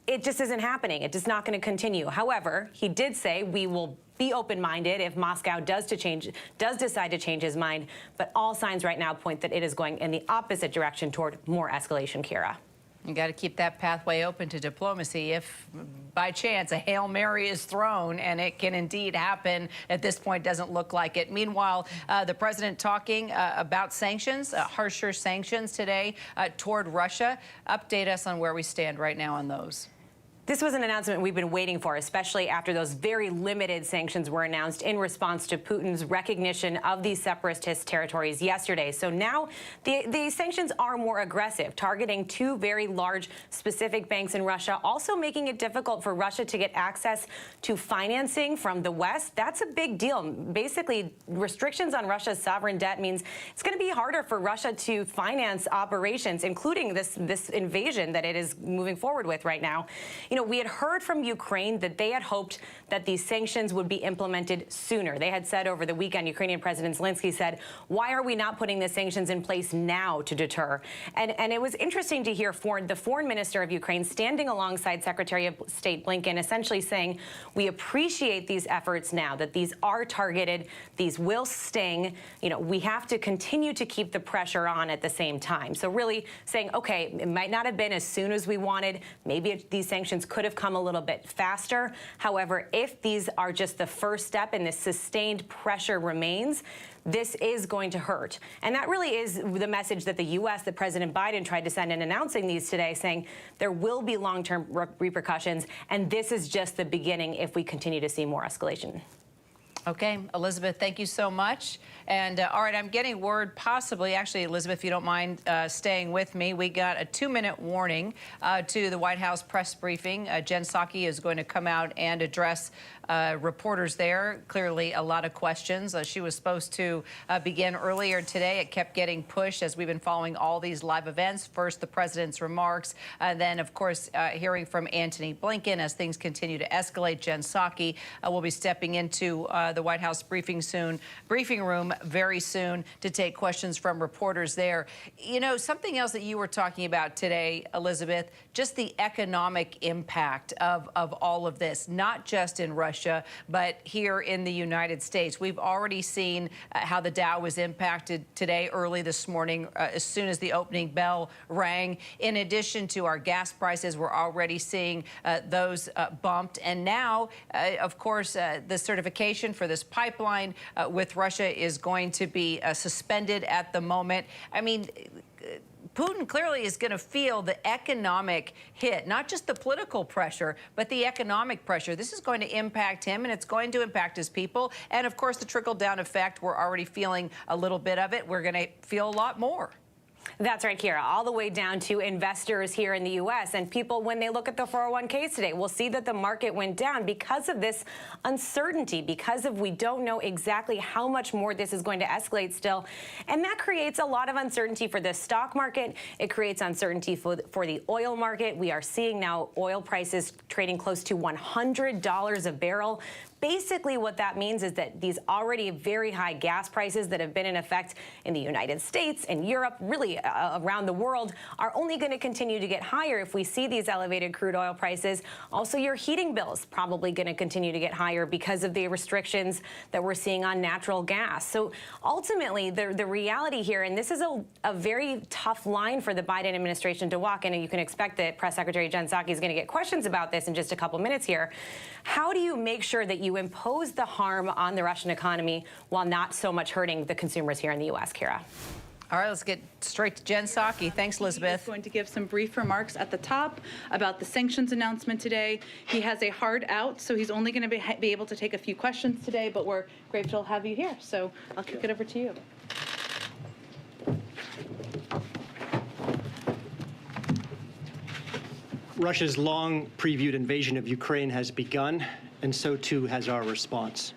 Speaker 21: it just isn't happening. It is not going to continue. However, he did say we will be open-minded if Moscow does decide to change his mind. But all signs right now point that it is going in the opposite direction toward more escalation, Kira.
Speaker 1: You got to keep that pathway open to diplomacy if, by chance, a Hail Mary is thrown, and it can indeed happen. At this point, doesn't look like it. Meanwhile, the president talking about sanctions, harsher sanctions today toward Russia. Update us on where we stand right now on those.
Speaker 21: This was an announcement we've been waiting for, especially after those very limited sanctions were announced in response to Putin's recognition of these separatist territories yesterday. So now the sanctions are more aggressive, targeting two very large specific banks in Russia, also making it difficult for Russia to get access to financing from the West. That's a big deal. Basically, restrictions on Russia's sovereign debt means it's going to be harder for Russia to finance operations, including this invasion that it is moving forward with right now. You know, we had heard from Ukraine that they had hoped that these sanctions would be implemented sooner. They had said over the weekend, Ukrainian President Zelensky said, why are we not putting the sanctions in place now to deter? And it was interesting to hear the foreign minister of Ukraine standing alongside Secretary of State Blinken, essentially saying, we appreciate these efforts now, that these are targeted, these will sting. You know, we have to continue to keep the pressure on at the same time. So really saying, okay, it might not have been as soon as we wanted. Maybe these sanctions could have come a little bit faster. However, if these are just the first step and this sustained pressure remains, this is going to hurt. And that really is the message that the U.S., that President Biden tried to send in announcing these today, saying there will be long-term repercussions, and this is just the beginning if we continue to see more escalation.
Speaker 1: Okay, Elizabeth, thank you so much. And all right, I'm getting word possibly, actually, Elizabeth, if you don't mind staying with me, we got a 2-minute warning to the White House press briefing. Jen Psaki is going to come out and address reporters there. Clearly, a lot of questions. She was supposed to begin earlier today. It kept getting pushed as we've been following all these live events. First, the president's remarks, then, of course, hearing from Antony Blinken as things continue to escalate. Jen Psaki will be stepping into the White House briefing room very soon to take questions from reporters there. You know, something else that you were talking about today, Elizabeth, just the economic impact of all of this, not just in Russia, but here in the United States. We've already seen how the Dow was impacted today, early this morning, as soon as the opening bell rang. In addition to our gas prices, we're already seeing those bumped. And now, of course, the certification for this pipeline with Russia is going to be suspended at the moment. I mean, Putin clearly is going to feel the economic hit, not just the political pressure, but the economic pressure. This is going to impact him, and it's going to impact his people. And, of course, the trickle-down effect, we're already feeling a little bit of it. We're going to feel a lot more.
Speaker 21: That's right, Kira, all the way down to investors here in the U.S. And people, when they look at the 401ks today, will see that the market went down because of this uncertainty, because of we don't know exactly how much more this is going to escalate still. And that creates a lot of uncertainty for the stock market. It creates uncertainty for the oil market. We are seeing now oil prices trading close to $100 a barrel. Basically, what that means is that these already very high gas prices that have been in effect in the United States and Europe, really around the world, are only going to continue to get higher if we see these elevated crude oil prices. Also, your heating bills probably going to continue to get higher because of the restrictions that we're seeing on natural gas. So ultimately, the reality here, and this is a very tough line for the Biden administration to walk in, and you can expect that Press Secretary Jen Psaki is going to get questions about this in just a couple minutes here. How do you make sure that you impose the harm on the Russian economy while not so much hurting the consumers here in the U.S., Kira?
Speaker 1: All right, let's get straight to Jen Psaki. Thanks, Elizabeth.
Speaker 4: He's going to give some brief remarks at the top about the sanctions announcement today. He has a hard out, so he's only going to be able to take a few questions today, but we're grateful to have you here. So I'll kick it over to you.
Speaker 5: Russia's long previewed invasion of Ukraine has begun, and so too has our response.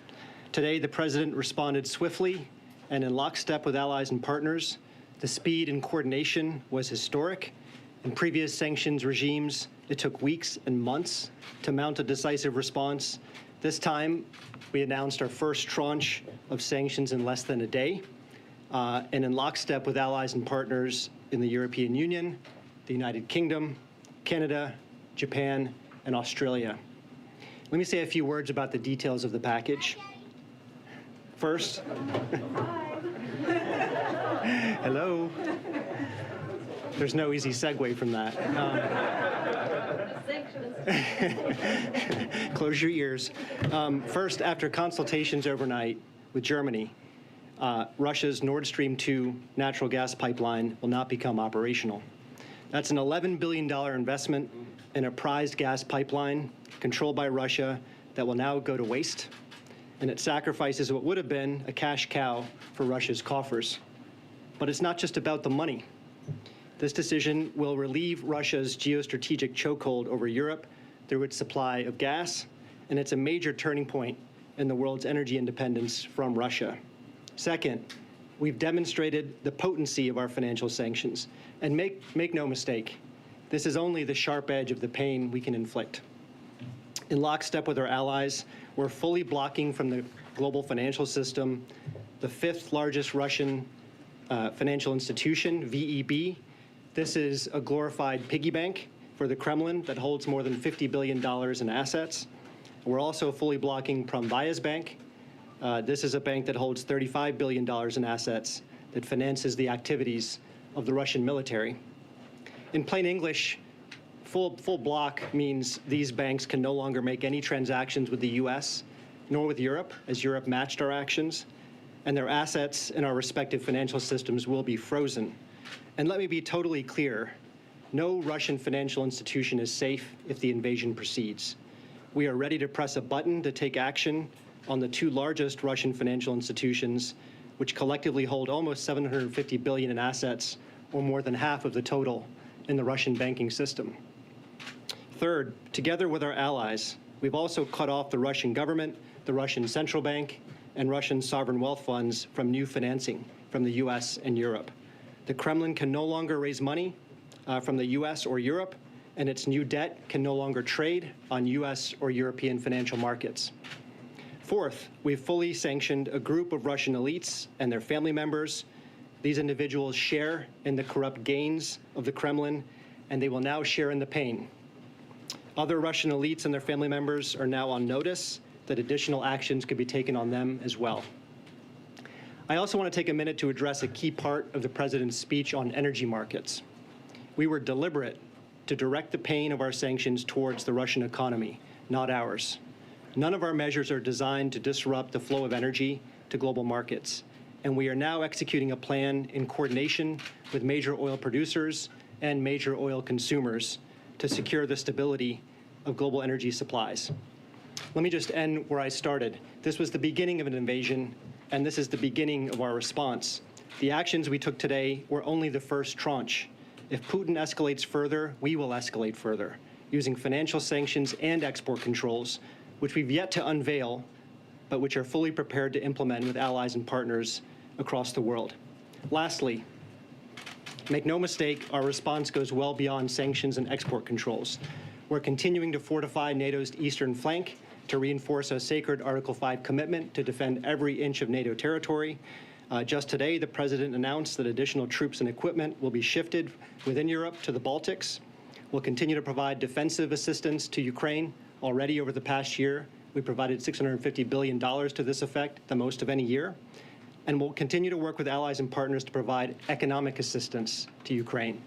Speaker 5: Today, the president responded swiftly and in lockstep with allies and partners. The speed and coordination was historic. In previous sanctions regimes, it took weeks and months to mount a decisive response. This time, we announced our first tranche of sanctions in less than a day, and in lockstep with allies and partners in the European Union, the United Kingdom, Canada, Japan, and Australia. Let me say a few words about the details of the package. First, hello. There's no easy segue from that. Close your ears. First, after consultations overnight with Germany, Russia's Nord Stream 2 natural gas pipeline will not become operational. That's an $11 billion investment in a prized gas pipeline controlled by Russia that will now go to waste, and it sacrifices what would have been a cash cow for Russia's coffers. But it's not just about the money. This decision will relieve Russia's geostrategic chokehold over Europe through its supply of gas, and it's a major turning point in the world's energy independence from Russia. Second, we've demonstrated the potency of our financial sanctions. And make no mistake, this is only the sharp edge of the pain we can inflict. In lockstep with our allies, we're fully blocking from the global financial system the fifth largest Russian financial institution, VEB. This is a glorified piggy bank for the Kremlin that holds more than $50 billion in assets. We're also fully blocking Pромsvязь Bank. This is a bank that holds $35 billion in assets that finances the activities of the Russian military. In plain English, full block means these banks can no longer make any transactions with the U.S., nor with Europe, as Europe matched our actions, and their assets in our respective financial systems will be frozen. And let me be totally clear, no Russian financial institution is safe if the invasion proceeds. We are ready to press a button to take action on the two largest Russian financial institutions, which collectively hold almost $750 billion in assets, or more than half of the total in the Russian banking system. Third, together with our allies, we've also cut off the Russian government, the Russian central bank, and Russian sovereign wealth funds from new financing from the U.S. and Europe. The Kremlin can no longer raise money from the U.S. or Europe, and its new debt can no longer trade on U.S. or European financial markets. Fourth, we've fully sanctioned a group of Russian elites and their family members. These individuals share in the corrupt gains of the Kremlin, and they will now share in the pain. Other Russian elites and their family members are now on notice that additional actions could be taken on them as well. I also want to take a minute to address a key part of the president's speech on energy markets. We were deliberate to direct the pain of our sanctions towards the Russian economy, not ours. None of our measures are designed to disrupt the flow of energy to global markets, and we are now executing a plan in coordination with major oil producers and major oil consumers to secure the stability of global energy supplies. Let me just end where I started. This was the beginning of an invasion, and this is the beginning of our response. The actions we took today were only the first tranche. If Putin escalates further, we will escalate further, using financial sanctions and export controls, which we've yet to unveil, but which are fully prepared to implement with allies and partners across the world. Lastly, make no mistake, our response goes well beyond sanctions and export controls. We're continuing to fortify NATO's eastern flank to reinforce a sacred Article 5 commitment to defend every inch of NATO territory. Just today, the president announced that additional troops and equipment will be shifted within Europe to the Baltics. We'll continue to provide defensive assistance to Ukraine. Already over the past year, we provided $650 billion to this effect, the most of any year. And we'll continue to work with allies and partners to provide economic assistance to Ukraine.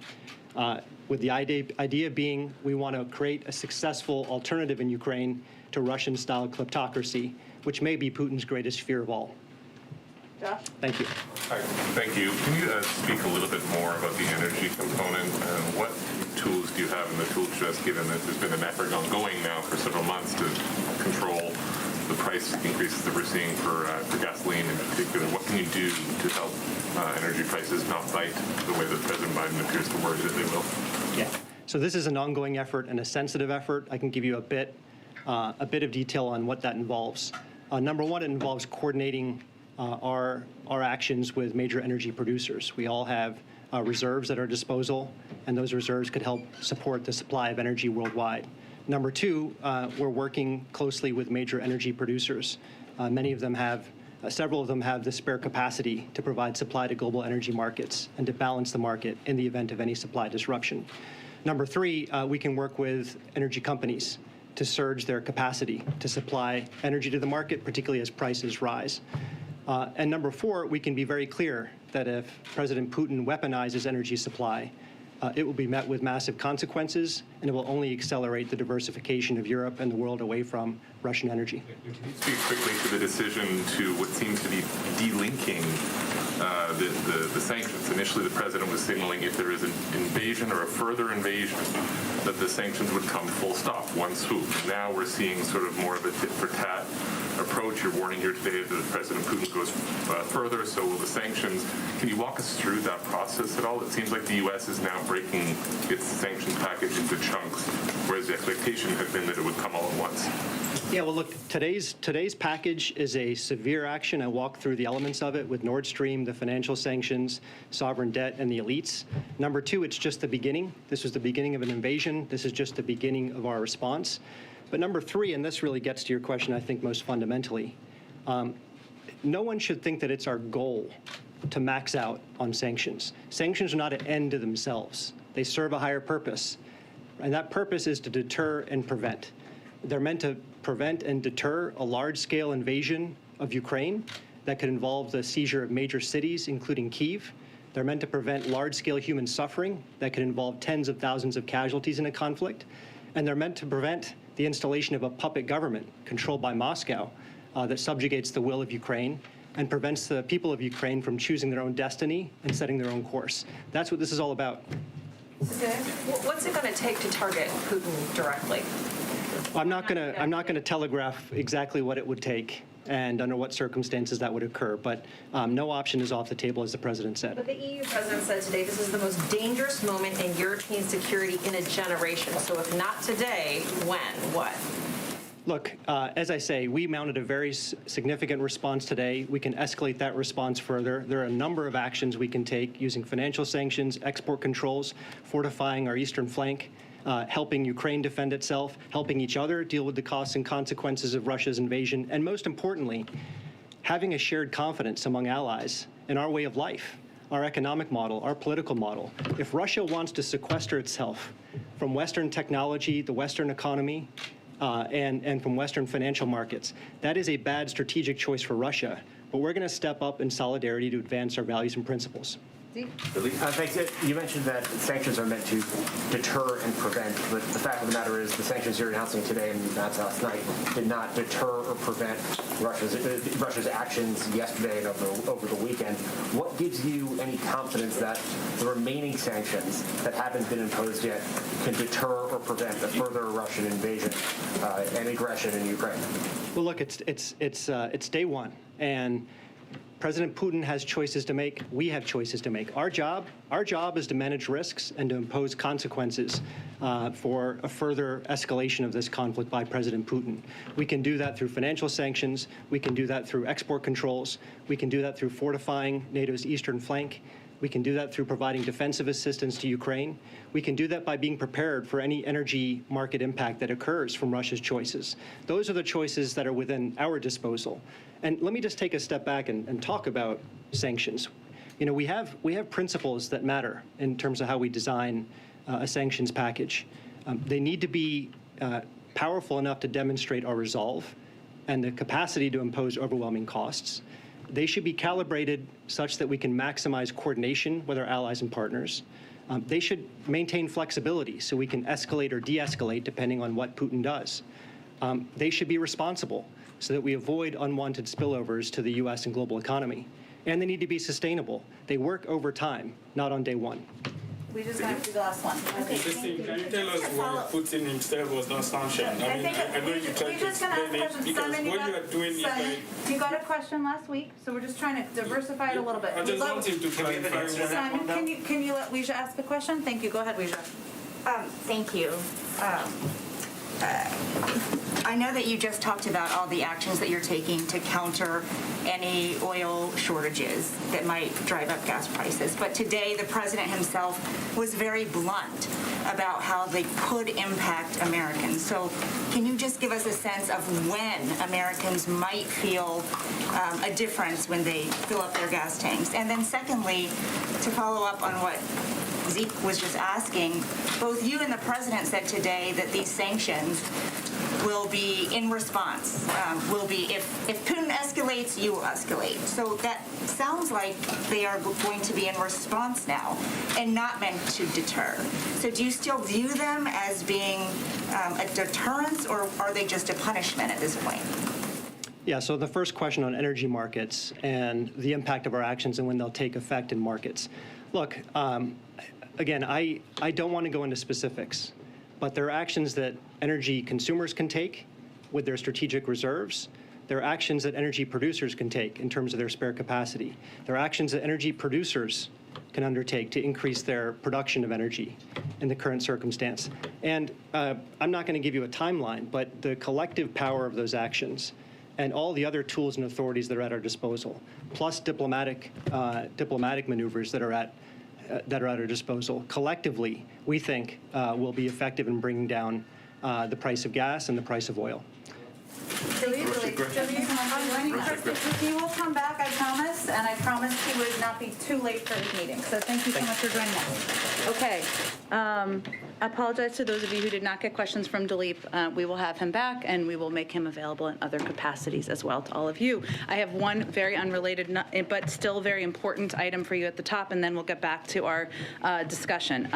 Speaker 5: With the idea being we want to create a successful alternative in Ukraine to Russian-style kleptocracy, which may be Putin's greatest fear of all.
Speaker 4: Josh?
Speaker 5: Thank you.
Speaker 3: Hi, thank you. Can you speak a little bit more about the energy component? What tools do you have in the tool chest, given that there's been an effort ongoing now for several months to control the price increases that we're seeing for gasoline in particular? What can you do to help energy prices not bite the way that President Biden appears to worry that they will?
Speaker 5: Yeah. So this is an ongoing effort and a sensitive effort. I can give you a bit of detail on what that involves. Number one, it involves coordinating our actions with major energy producers. We all have reserves at our disposal, and those reserves could help support the supply of energy worldwide. Number two, we're working closely with major energy producers. Several of them have the spare capacity to provide supply to global energy markets and to balance the market in the event of any supply disruption. Number three, we can work with energy companies to surge their capacity to supply energy to the market, particularly as prices rise. And number four, we can be very clear that if President Putin weaponizes energy supply, it will be met with massive consequences, and it will only accelerate the diversification of Europe and the world away from Russian energy.
Speaker 3: Can you speak quickly to the decision to what seems to be delinking the sanctions? Initially, the president was signaling if there is an invasion or a further invasion, that the sanctions would come full stop, one swoop. Now we're seeing sort of more of a tit-for-tat approach. You're warning here today that if President Putin goes further, so will the sanctions. Can you walk us through that process at all? It seems like the U.S. is now breaking its sanctions package into chunks, whereas the expectation had been that it would come all at once.
Speaker 5: Yeah, well, look, today's package is a severe action. I walked through the elements of it with Nord Stream, the financial sanctions, sovereign debt, and the elites. Number two, it's just the beginning. This was the beginning of an invasion. This is just the beginning of our response. But number three, and this really gets to your question, I think, most fundamentally, no one should think that it's our goal to max out on sanctions. Sanctions are not an end to themselves. They serve a higher purpose, and that purpose is to deter and prevent. They're meant to prevent and deter a large-scale invasion of Ukraine that could involve the seizure of major cities, including Kyiv. They're meant to prevent large-scale human suffering that could involve tens of thousands of casualties in a conflict. And they're meant to prevent the installation of a puppet government controlled by Moscow that subjugates the will of Ukraine and prevents the people of Ukraine from choosing their own destiny and setting their own course. That's what this is all about.
Speaker 21: What's it going to take to target Putin directly?
Speaker 5: I'm not going to telegraph exactly what it would take and under what circumstances that would occur, but no option is off the table, as the president said.
Speaker 21: But the EU president said today this is the most dangerous moment in European security in a generation. So if not today, when? What?
Speaker 5: Look, as I say, we mounted a very significant response today. We can escalate that response further. There are a number of actions we can take using financial sanctions, export controls, fortifying our eastern flank. helping Ukraine defend itself, helping each other deal with the costs and consequences of Russia's invasion, and most importantly, having a shared confidence among allies in our way of life, our economic model, our political model. If Russia wants to sequester itself from Western technology, the Western economy, and from Western financial markets, that is a bad strategic choice for Russia. But we're going to step up in solidarity to advance our values and principles.
Speaker 6: Thanks. You mentioned that sanctions are meant to deter and prevent, but the fact of the matter is the sanctions you're announcing today and announced last night did not deter or prevent Russia's actions yesterday and over the weekend. What gives you any confidence that the remaining sanctions that haven't been imposed yet can deter or prevent a further Russian invasion and aggression in Ukraine?
Speaker 5: Well, look, it's day one, and President Putin has choices to make. We have choices to make. Our job is to manage risks and to impose consequences for a further escalation of this conflict by President Putin. We can do that through financial sanctions. We can do that through export controls. We can do that through fortifying NATO's eastern flank. We can do that through providing defensive assistance to Ukraine. We can do that by being prepared for any energy market impact that occurs from Russia's choices. Those are the choices that are within our disposal. And let me just take a step back and talk about sanctions. You know, we have principles that matter in terms of how we design a sanctions package. They need to be powerful enough to demonstrate our resolve and the capacity to impose overwhelming costs. They should be calibrated such that we can maximize coordination with our allies and partners. They should maintain flexibility so we can escalate or de-escalate depending on what Putin does. They should be responsible so that we avoid unwanted spillovers to the U.S. and global economy. And they need to be sustainable. They work over time, not on day one.
Speaker 4: We just got to do the last one. Okay,
Speaker 7: can you tell us why Putin himself was not sanctioned? I know you tried to explain it because what you are doing is like...
Speaker 4: You got a question last week, so we're just trying to diversify it a little bit.
Speaker 7: I just wanted to clarify.
Speaker 4: Simon, can you let Weijia ask a question? Thank you. Go ahead, Weijia.
Speaker 23: Thank you. I know that you just talked about all the actions that you're taking to counter any oil shortages that might drive up gas prices. But today, the president himself was very blunt about how they could impact Americans. So can you just give us a sense of when Americans might feel a difference when they fill up their gas tanks? And then secondly, to follow up on what Zeke was just asking, both you and the president said today that these sanctions will be in response, will be if Putin escalates, you will escalate. So that sounds like they are going to be in response now and not meant to deter. So do you still view them as being a deterrence, or are they just a punishment at this point?
Speaker 5: Yeah, so the first question on energy markets and the impact of our actions and when they'll take effect in markets. Look, again, I don't want to go into specifics, but there are actions that energy consumers can take with their strategic reserves. There are actions that energy producers can take in terms of their spare capacity. There are actions that energy producers can undertake to increase their production of energy in the current circumstance. And I'm not going to give you a timeline, but the collective power of those actions and all the other tools and authorities that are at our disposal, plus diplomatic maneuvers that are at our disposal, collectively, we think will be effective in bringing down the price of gas and the price of oil.
Speaker 4: He will come back, I promise, and I promise he would not be too late for his meeting. So thank you so much for joining us. Okay. I apologize to those of you who did not get questions from Dileep. We will have him back, and we will make him available in other capacities as well to all of you. I have one very unrelated but still very important item for you at the top, and then we'll get back to our discussion.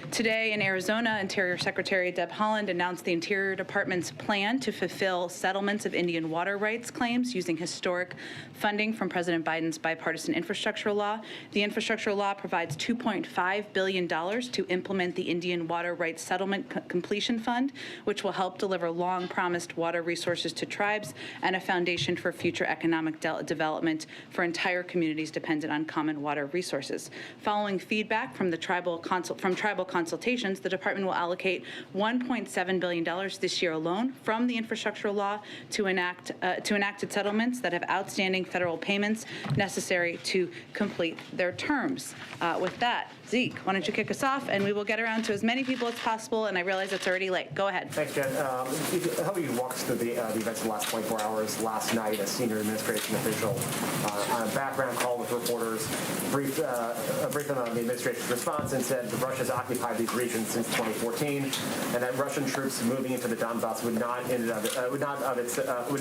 Speaker 4: Today in Arizona, Interior Secretary Deb Haaland announced the Interior Department's plan to fulfill settlements of Indian water rights claims using historic funding from President Biden's bipartisan infrastructure law. The infrastructure law provides $2.5 billion to implement the Indian Water Rights Settlement Completion Fund, which will help deliver long-promised water resources to tribes and a foundation for future economic development for entire communities dependent on common water resources. Following feedback from tribal consultations, the department will allocate $1.7 billion this year alone from the infrastructure law to enact enacted settlements that have outstanding federal payments necessary to complete their terms. With that, Zeke, why don't you kick us off, and we will get around to as many people as possible, and I realize it's already late. Go ahead.
Speaker 6: Thanks, Jen. How about you walk us through the events of the last 24 hours? Last night, a senior administration official on a background call with reporters briefed them on the administration's response and said that Russia's occupied these regions since 2014, and that Russian troops moving into the Donbass would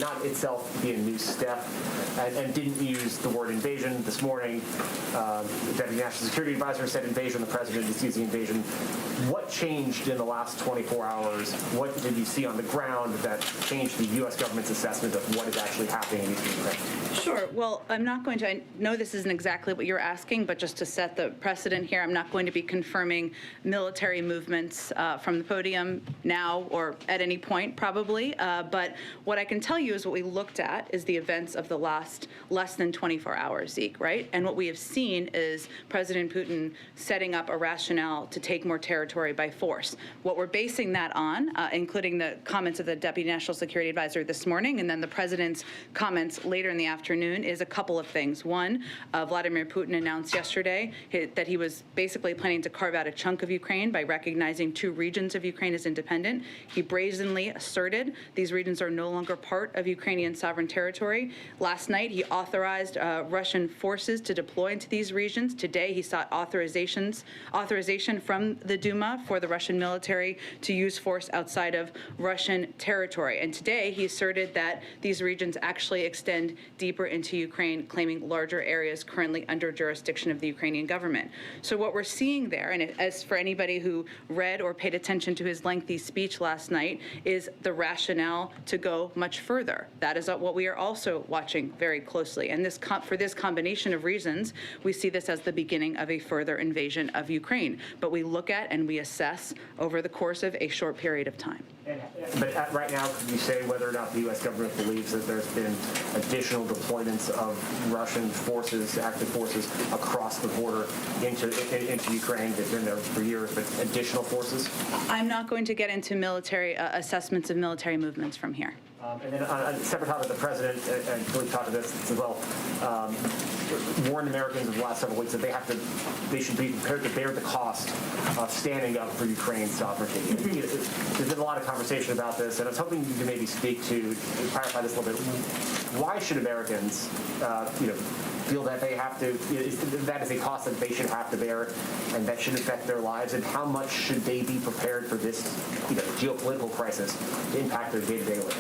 Speaker 6: not itself be a new step, and didn't use the word invasion. This morning, Deputy National Security Advisor said invasion. The president is using invasion. What changed in the last 24 hours? What did you see on the ground that changed the U.S. government's assessment of what is actually happening in Eastern Ukraine?
Speaker 4: Sure. Well, I'm not going to, I know this isn't exactly what you're asking, but just to set the precedent here, I'm not going to be confirming military movements from the podium now or at any point, probably. But what I can tell you is what we looked at is the events of the last less than 24 hours, Zeke, right? And what we have seen is President Putin setting up a rationale to take more territory by force. What we're basing that on, including the comments of the Deputy National Security Advisor this morning and then the president's comments later in the afternoon, is a couple of things. One, Vladimir Putin announced yesterday that he was basically planning to carve out a chunk of Ukraine by recognizing 2 regions of Ukraine as independent. He brazenly asserted these regions are no longer part of Ukrainian sovereign territory. Last night, he authorized Russian forces to deploy into these regions. Today, he sought authorization from the Duma for the Russian military to use force outside of Russian territory. And today, he asserted that these regions actually extend deeper into Ukraine, claiming larger areas currently under jurisdiction of the Ukrainian government. So what we're seeing there, and as for anybody who read or paid attention to his lengthy speech last night, is the rationale to go much further. That is what we are also watching very closely. And for this combination of reasons, we see this as the beginning of a further invasion of Ukraine. But we look at and we assess over the course of a short period of time.
Speaker 6: But right now, could you say whether or not the U.S. government believes that there's been additional deployments of Russian forces, active forces, across the border into Ukraine? They've been there for years, but additional forces?
Speaker 4: I'm not going to get into military assessments of military movements from here.
Speaker 6: And then on a separate topic, the president, and Philippe talked about this as well, warned Americans in the last several weeks that they should be prepared to bear the cost of standing up for Ukraine's sovereignty. There's been a lot of conversation about this, and I was hoping you could maybe speak to clarify this a little bit. Why should Americans, feel that they have to, that is a cost that they should have to bear, and that should affect their lives, and how much should they be prepared for this, geopolitical crisis to impact their day-to-day living?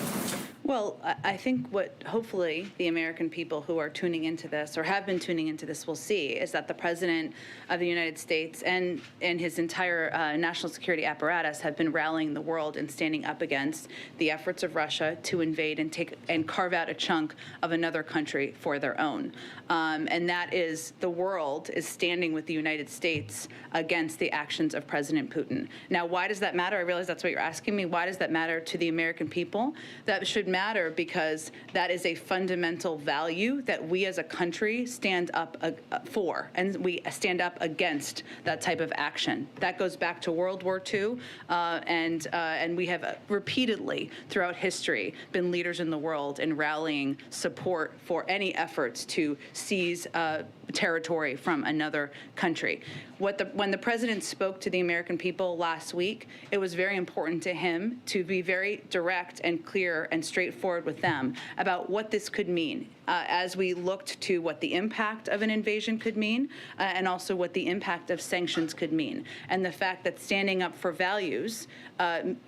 Speaker 4: Well, I think what hopefully the American people who are tuning into this or have been tuning into this will see is that the President of the United States and his entire national security apparatus have been rallying the world and standing up against the efforts of Russia to invade and carve out a chunk of another country for their own. And that is, the world is standing with the United States against the actions of President Putin. Now, why does that matter? I realize that's what you're asking me. Why does that matter to the American people? That should matter because that is a fundamental value that we as a country stand up for, and we stand up against that type of action. That goes back to World War II, and we have repeatedly throughout history been leaders in the world in rallying support for any efforts to seize territory from another country. When the president spoke to the American people last week, it was very important to him to be very direct and clear and straightforward with them about what this could mean as we looked to what the impact of an invasion could mean and also what the impact of sanctions could mean. And the fact that standing up for values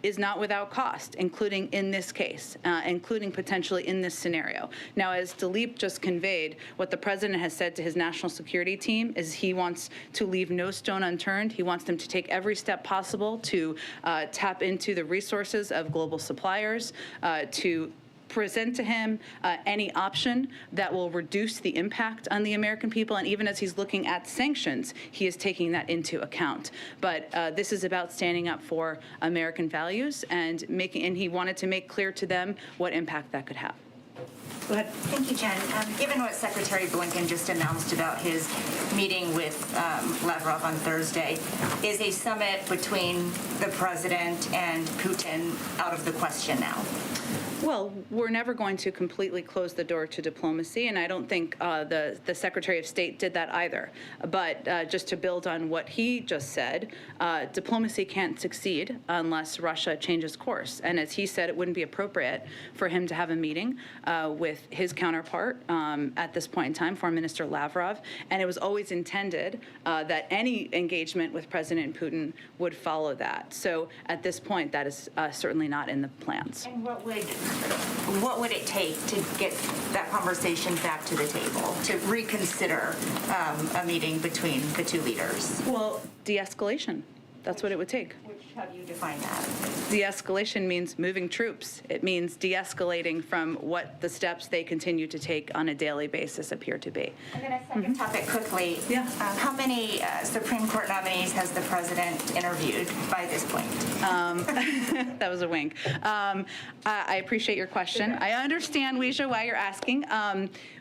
Speaker 4: is not without cost, including in this case, including potentially in this scenario. Now, as Dileep just conveyed, what the president has said to his national security team is he wants to leave no stone unturned. He wants them to take every step possible to tap into the resources of global suppliers, to present to him any option that will reduce the impact on the American people. And even as he's looking at sanctions, he is taking that into account. But this is about standing up for American values and he wanted to make clear to them what impact that could have. Go ahead.
Speaker 23: Thank you, Jen. Given what Secretary Blinken just announced about his meeting with Lavrov on Thursday, is a summit between the president and Putin out of the question now?
Speaker 4: Well, we're never going to completely close the door to diplomacy, and I don't think the Secretary of State did that either. But just to build on what he just said, diplomacy can't succeed unless Russia changes course. And as he said, it wouldn't be appropriate for him to have a meeting with his counterpart at this point in time, Foreign Minister Lavrov. And it was always intended that any engagement with President Putin would follow that. So at this point, that is certainly not in the plans.
Speaker 23: And what would it take to get that conversation back to the table, to reconsider a meeting between the two leaders?
Speaker 4: Well, de-escalation. That's what it would take.
Speaker 23: How do you define that?
Speaker 4: De-escalation means moving troops. It means de-escalating from what the steps they continue to take on a daily basis appear to be.
Speaker 23: And then a second topic quickly.
Speaker 4: Yeah.
Speaker 23: How many Supreme Court nominees has the president interviewed by this point?
Speaker 4: That was a wink. I appreciate your question. I understand, Weijia, why you're asking.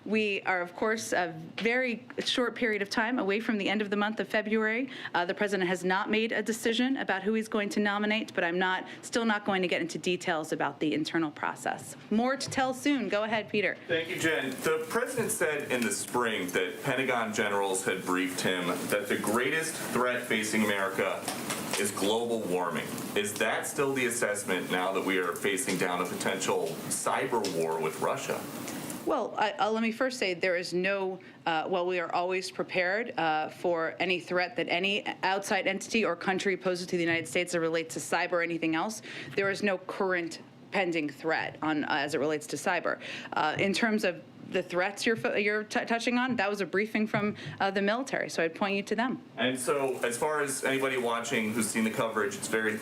Speaker 4: We are, of course, a very short period of time away from the end of the month of February. The president has not made a decision about who he's going to nominate, but I'm still not going to get into details about the internal process. More to tell soon. Go ahead, Peter.
Speaker 3: Thank you, Jen. The president said in the spring that Pentagon generals had briefed him that the greatest threat facing America is global warming. Is that still the assessment now that we are facing down a potential cyber war with Russia?
Speaker 4: Well, let me first say there is no, we are always prepared for any threat that any outside entity or country poses to the United States that relates to cyber or anything else. There is no current pending threat as it relates to cyber. In terms of the threats you're touching on, that was a briefing from the military, so I'd point you to them.
Speaker 3: And so, as far as anybody watching who's seen the coverage, it's very,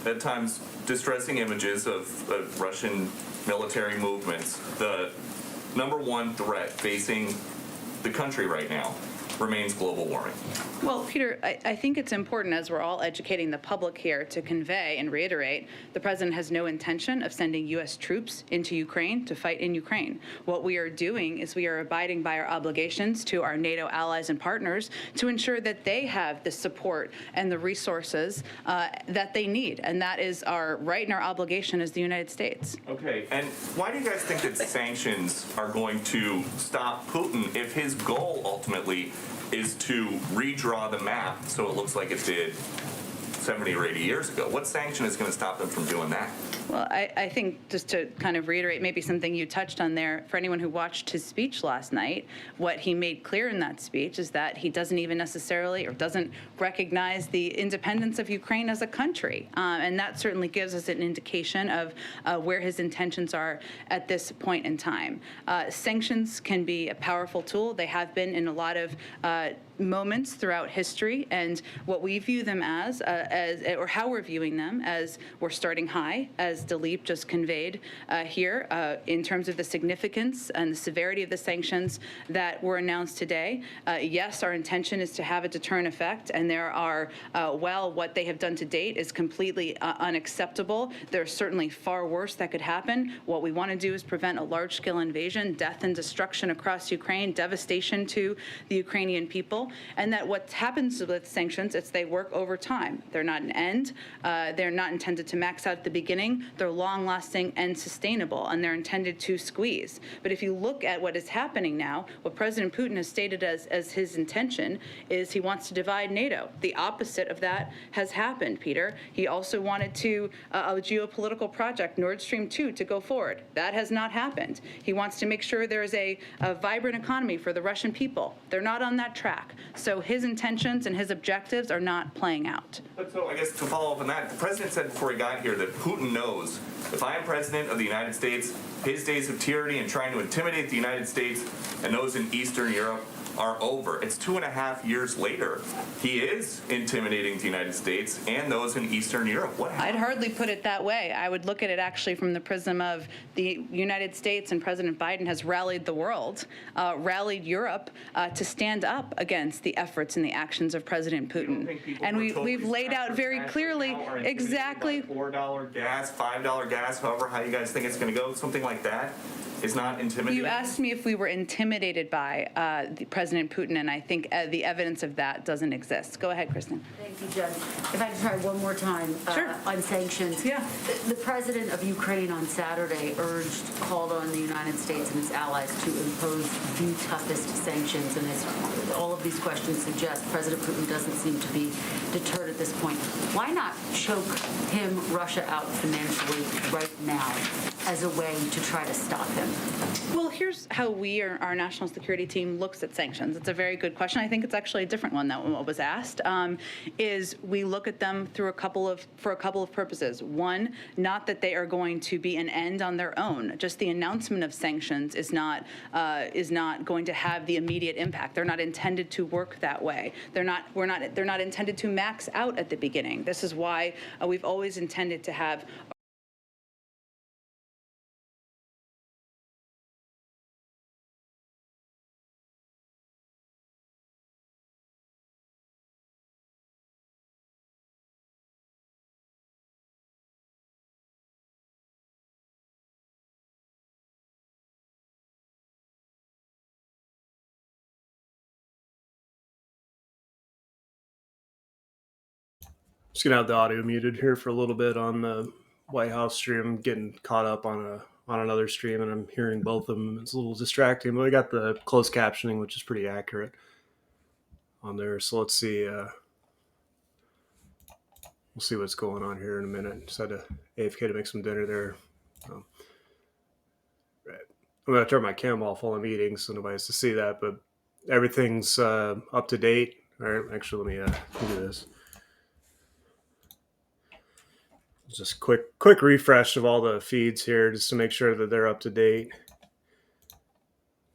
Speaker 3: at times, distressing images of Russian military movements. The number one threat facing the country right now remains global warming.
Speaker 4: Well, Peter, I think it's important, as we're all educating the public here, to convey and reiterate the president has no intention of sending U.S. troops into Ukraine to fight in Ukraine. What we are doing is we are abiding by our obligations to our NATO allies and partners to ensure that they have the support and the resources that they need. And that is our right and our obligation as the United States.
Speaker 3: Okay, and why do you guys think that sanctions are going to stop Putin if his goal ultimately is to redraw the map so it looks like it did 70 or 80 years ago? What sanction is going to stop them from doing that?
Speaker 4: Well, I think just to kind of reiterate maybe something you touched on there, for anyone who watched his speech last night, what he made clear in that speech is that he doesn't even necessarily or doesn't recognize the independence of Ukraine as a country. And that certainly gives us an indication of where his intentions are at this point in time. Sanctions can be a powerful tool. They have been in a lot of moments throughout history, and what we view them as or how we're viewing them, as we're starting high, as Dileep just conveyed here, in terms of the significance and the severity of the sanctions that were announced today. Yes, our intention is to have a deterrent effect, and there are, what they have done to date is completely unacceptable. There's certainly far worse that could happen. What we want to do is prevent a large-scale invasion, death and destruction across Ukraine, devastation to the Ukrainian people, and that what happens with sanctions is they work over time. They're not an end. They're not intended to max out at the beginning. They're long-lasting and sustainable, and they're intended to squeeze. But if you look at what is happening now, what President Putin has stated as his intention is he wants to divide NATO. The opposite of that has happened, Peter. He also wanted a geopolitical project, Nord Stream 2, to go forward. That has not happened. He wants to make sure there is a vibrant economy for the Russian people. They're not on that track. So his intentions and his objectives are not playing out.
Speaker 3: But so I guess to follow up on that, the president said before he got here that Putin knows if I am president of the United States, his days of tyranny and trying to intimidate the United States and those in Eastern Europe are over. It's 2.5 years later. He is intimidating the United States and those in Eastern Europe. What happened?
Speaker 4: I'd hardly put it that way. I would look at it actually from the prism of the United States, and President Biden has rallied the world, rallied Europe to stand up against the efforts and the actions of President Putin. And we've laid out very clearly exactly
Speaker 3: $4 gas, $5 gas, however how you guys think it's going to go, something like that.
Speaker 8: is not intimidating.
Speaker 4: You asked me if we were intimidated by President Putin, and I think the evidence of that doesn't exist. Go ahead, Kristen.
Speaker 9: Thank you, Judge. If I can try one more time on sanctions.
Speaker 4: Yeah.
Speaker 9: The president of Ukraine on Saturday called on the United States and its allies to impose the toughest sanctions. And as all of these questions suggest, President Putin doesn't seem to be deterred at this point. Why not choke Russia out financially right now as a way to try to stop him?
Speaker 4: Well, here's how our national security team looks at sanctions. It's a very good question. I think it's actually a different one than what was asked. Is we look at them for a couple of purposes. One, not that they are going to be an end on their own. Just the announcement of sanctions is not going to have the immediate impact. They're not intended to work that way. They're not intended to max out at the beginning. This is why we've always intended to have
Speaker 15: Just gonna have the audio muted here for a little bit on the White House stream. Getting caught up on another stream, and I'm hearing both of them. It's a little distracting, but we got the closed captioning, which is pretty accurate on there. So let's see. We'll see what's going on here in a minute. Just had to AFK to make some dinner there. Right. I'm gonna turn my cam off while I'm eating, so nobody has to see that. But everything's up to date. All right. Actually, let me do this. Just quick refresh of all the feeds here just to make sure that they're up to date.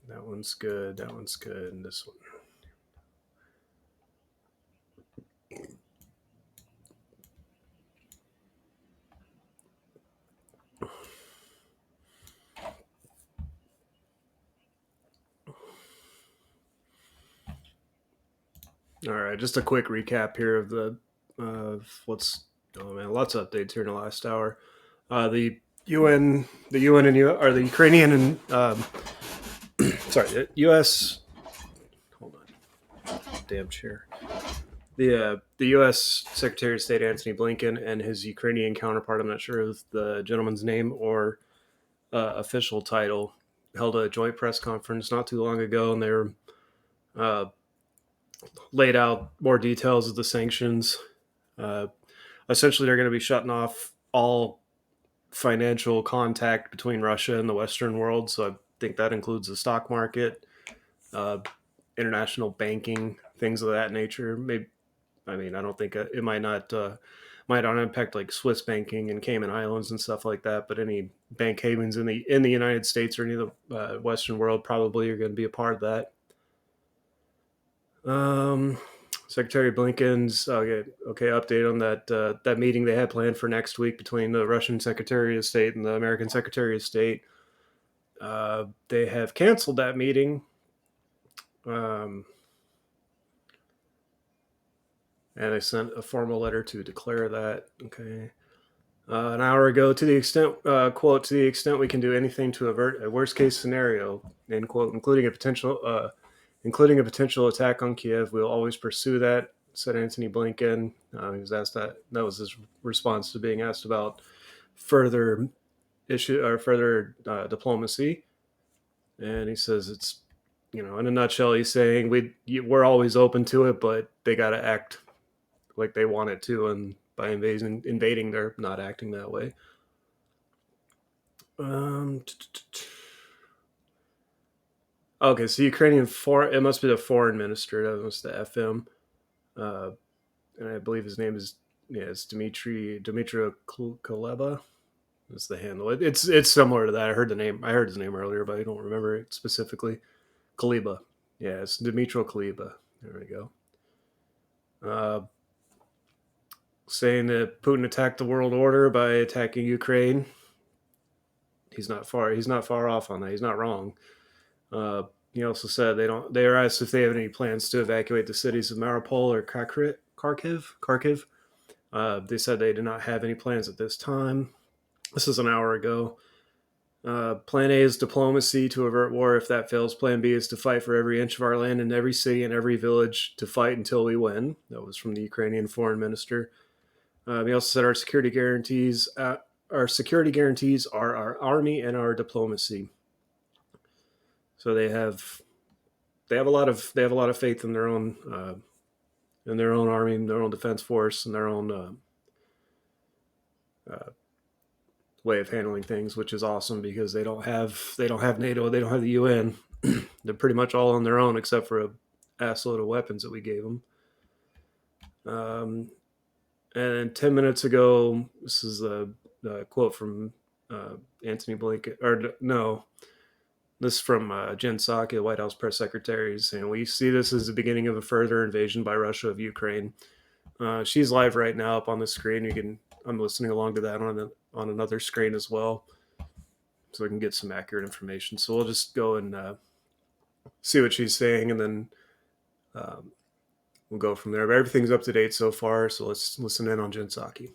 Speaker 15: That one's good. That one's good. And this one. All right, just a quick recap here of what's. Oh man, lots of updates here in the last hour. The Ukrainian and the U.S. Hold on, damn chair. The U.S. Secretary of State Antony Blinken and his Ukrainian counterpart, I'm not sure of the gentleman's name or official title, held a joint press conference not too long ago, and they were laid out more details of the sanctions. Essentially, they're going to be shutting off all financial contact between Russia and the Western world. So I think that includes the stock market, international banking, things of that nature. I don't think it might not impact like Swiss banking and Cayman Islands and stuff like that. But any bank havens in the United States or any of the Western world probably are going to be a part of that. Secretary Blinken's update on that meeting they had planned for next week between the Russian Secretary of State and the American Secretary of State. They have canceled that meeting, and I sent a formal letter to declare that. Okay, an hour ago, to the extent we can do anything to avert a worst case scenario, end quote, including a potential attack on Kiev. We'll always pursue that, said Antony Blinken. He was asked that was his response to being asked about further diplomacy. And he says it's, in a nutshell, he's saying we're always open to it, but they got to act like they want it to, and by invading, they're not acting that way. Okay, so Ukrainian it must be the foreign minister. That was the FM, and I believe his name is Dmitry Kuleba. That's the handle. It's similar to that. I heard his name earlier, but I don't remember it specifically. Kuleba. Yeah, it's Dmitry Kuleba. There we go. Saying that Putin attacked the world order by attacking Ukraine. He's not far off on that. He's not wrong. He also said they are asked if they have any plans to evacuate the cities of Mariupol or Kharkiv. They said they do not have any plans at this time. This is an hour ago. Plan A is diplomacy to avert war. If that fails, Plan B is to fight for every inch of our land in every city and every village to fight until we win. That was from the Ukrainian foreign minister. He also said our security guarantees are our army and our diplomacy. So they have a lot of faith in their own army, and their own defense force, and their own way of handling things, which is awesome because they don't have NATO, they don't have the UN. They're pretty much all on their own except for a assload of weapons that we gave them. And 10 minutes ago, this is a quote from Antony Blinken, or no, this is from Jen Psaki, the White House press secretary, saying, "We see this as the beginning of a further invasion by Russia of Ukraine." She's live right now up on the screen. I'm listening along to that on another screen as well, so we can get some accurate information. So we'll just go and see what she's saying, and then we'll go from there. But everything's up to date so far, so let's listen in on Jen Psaki.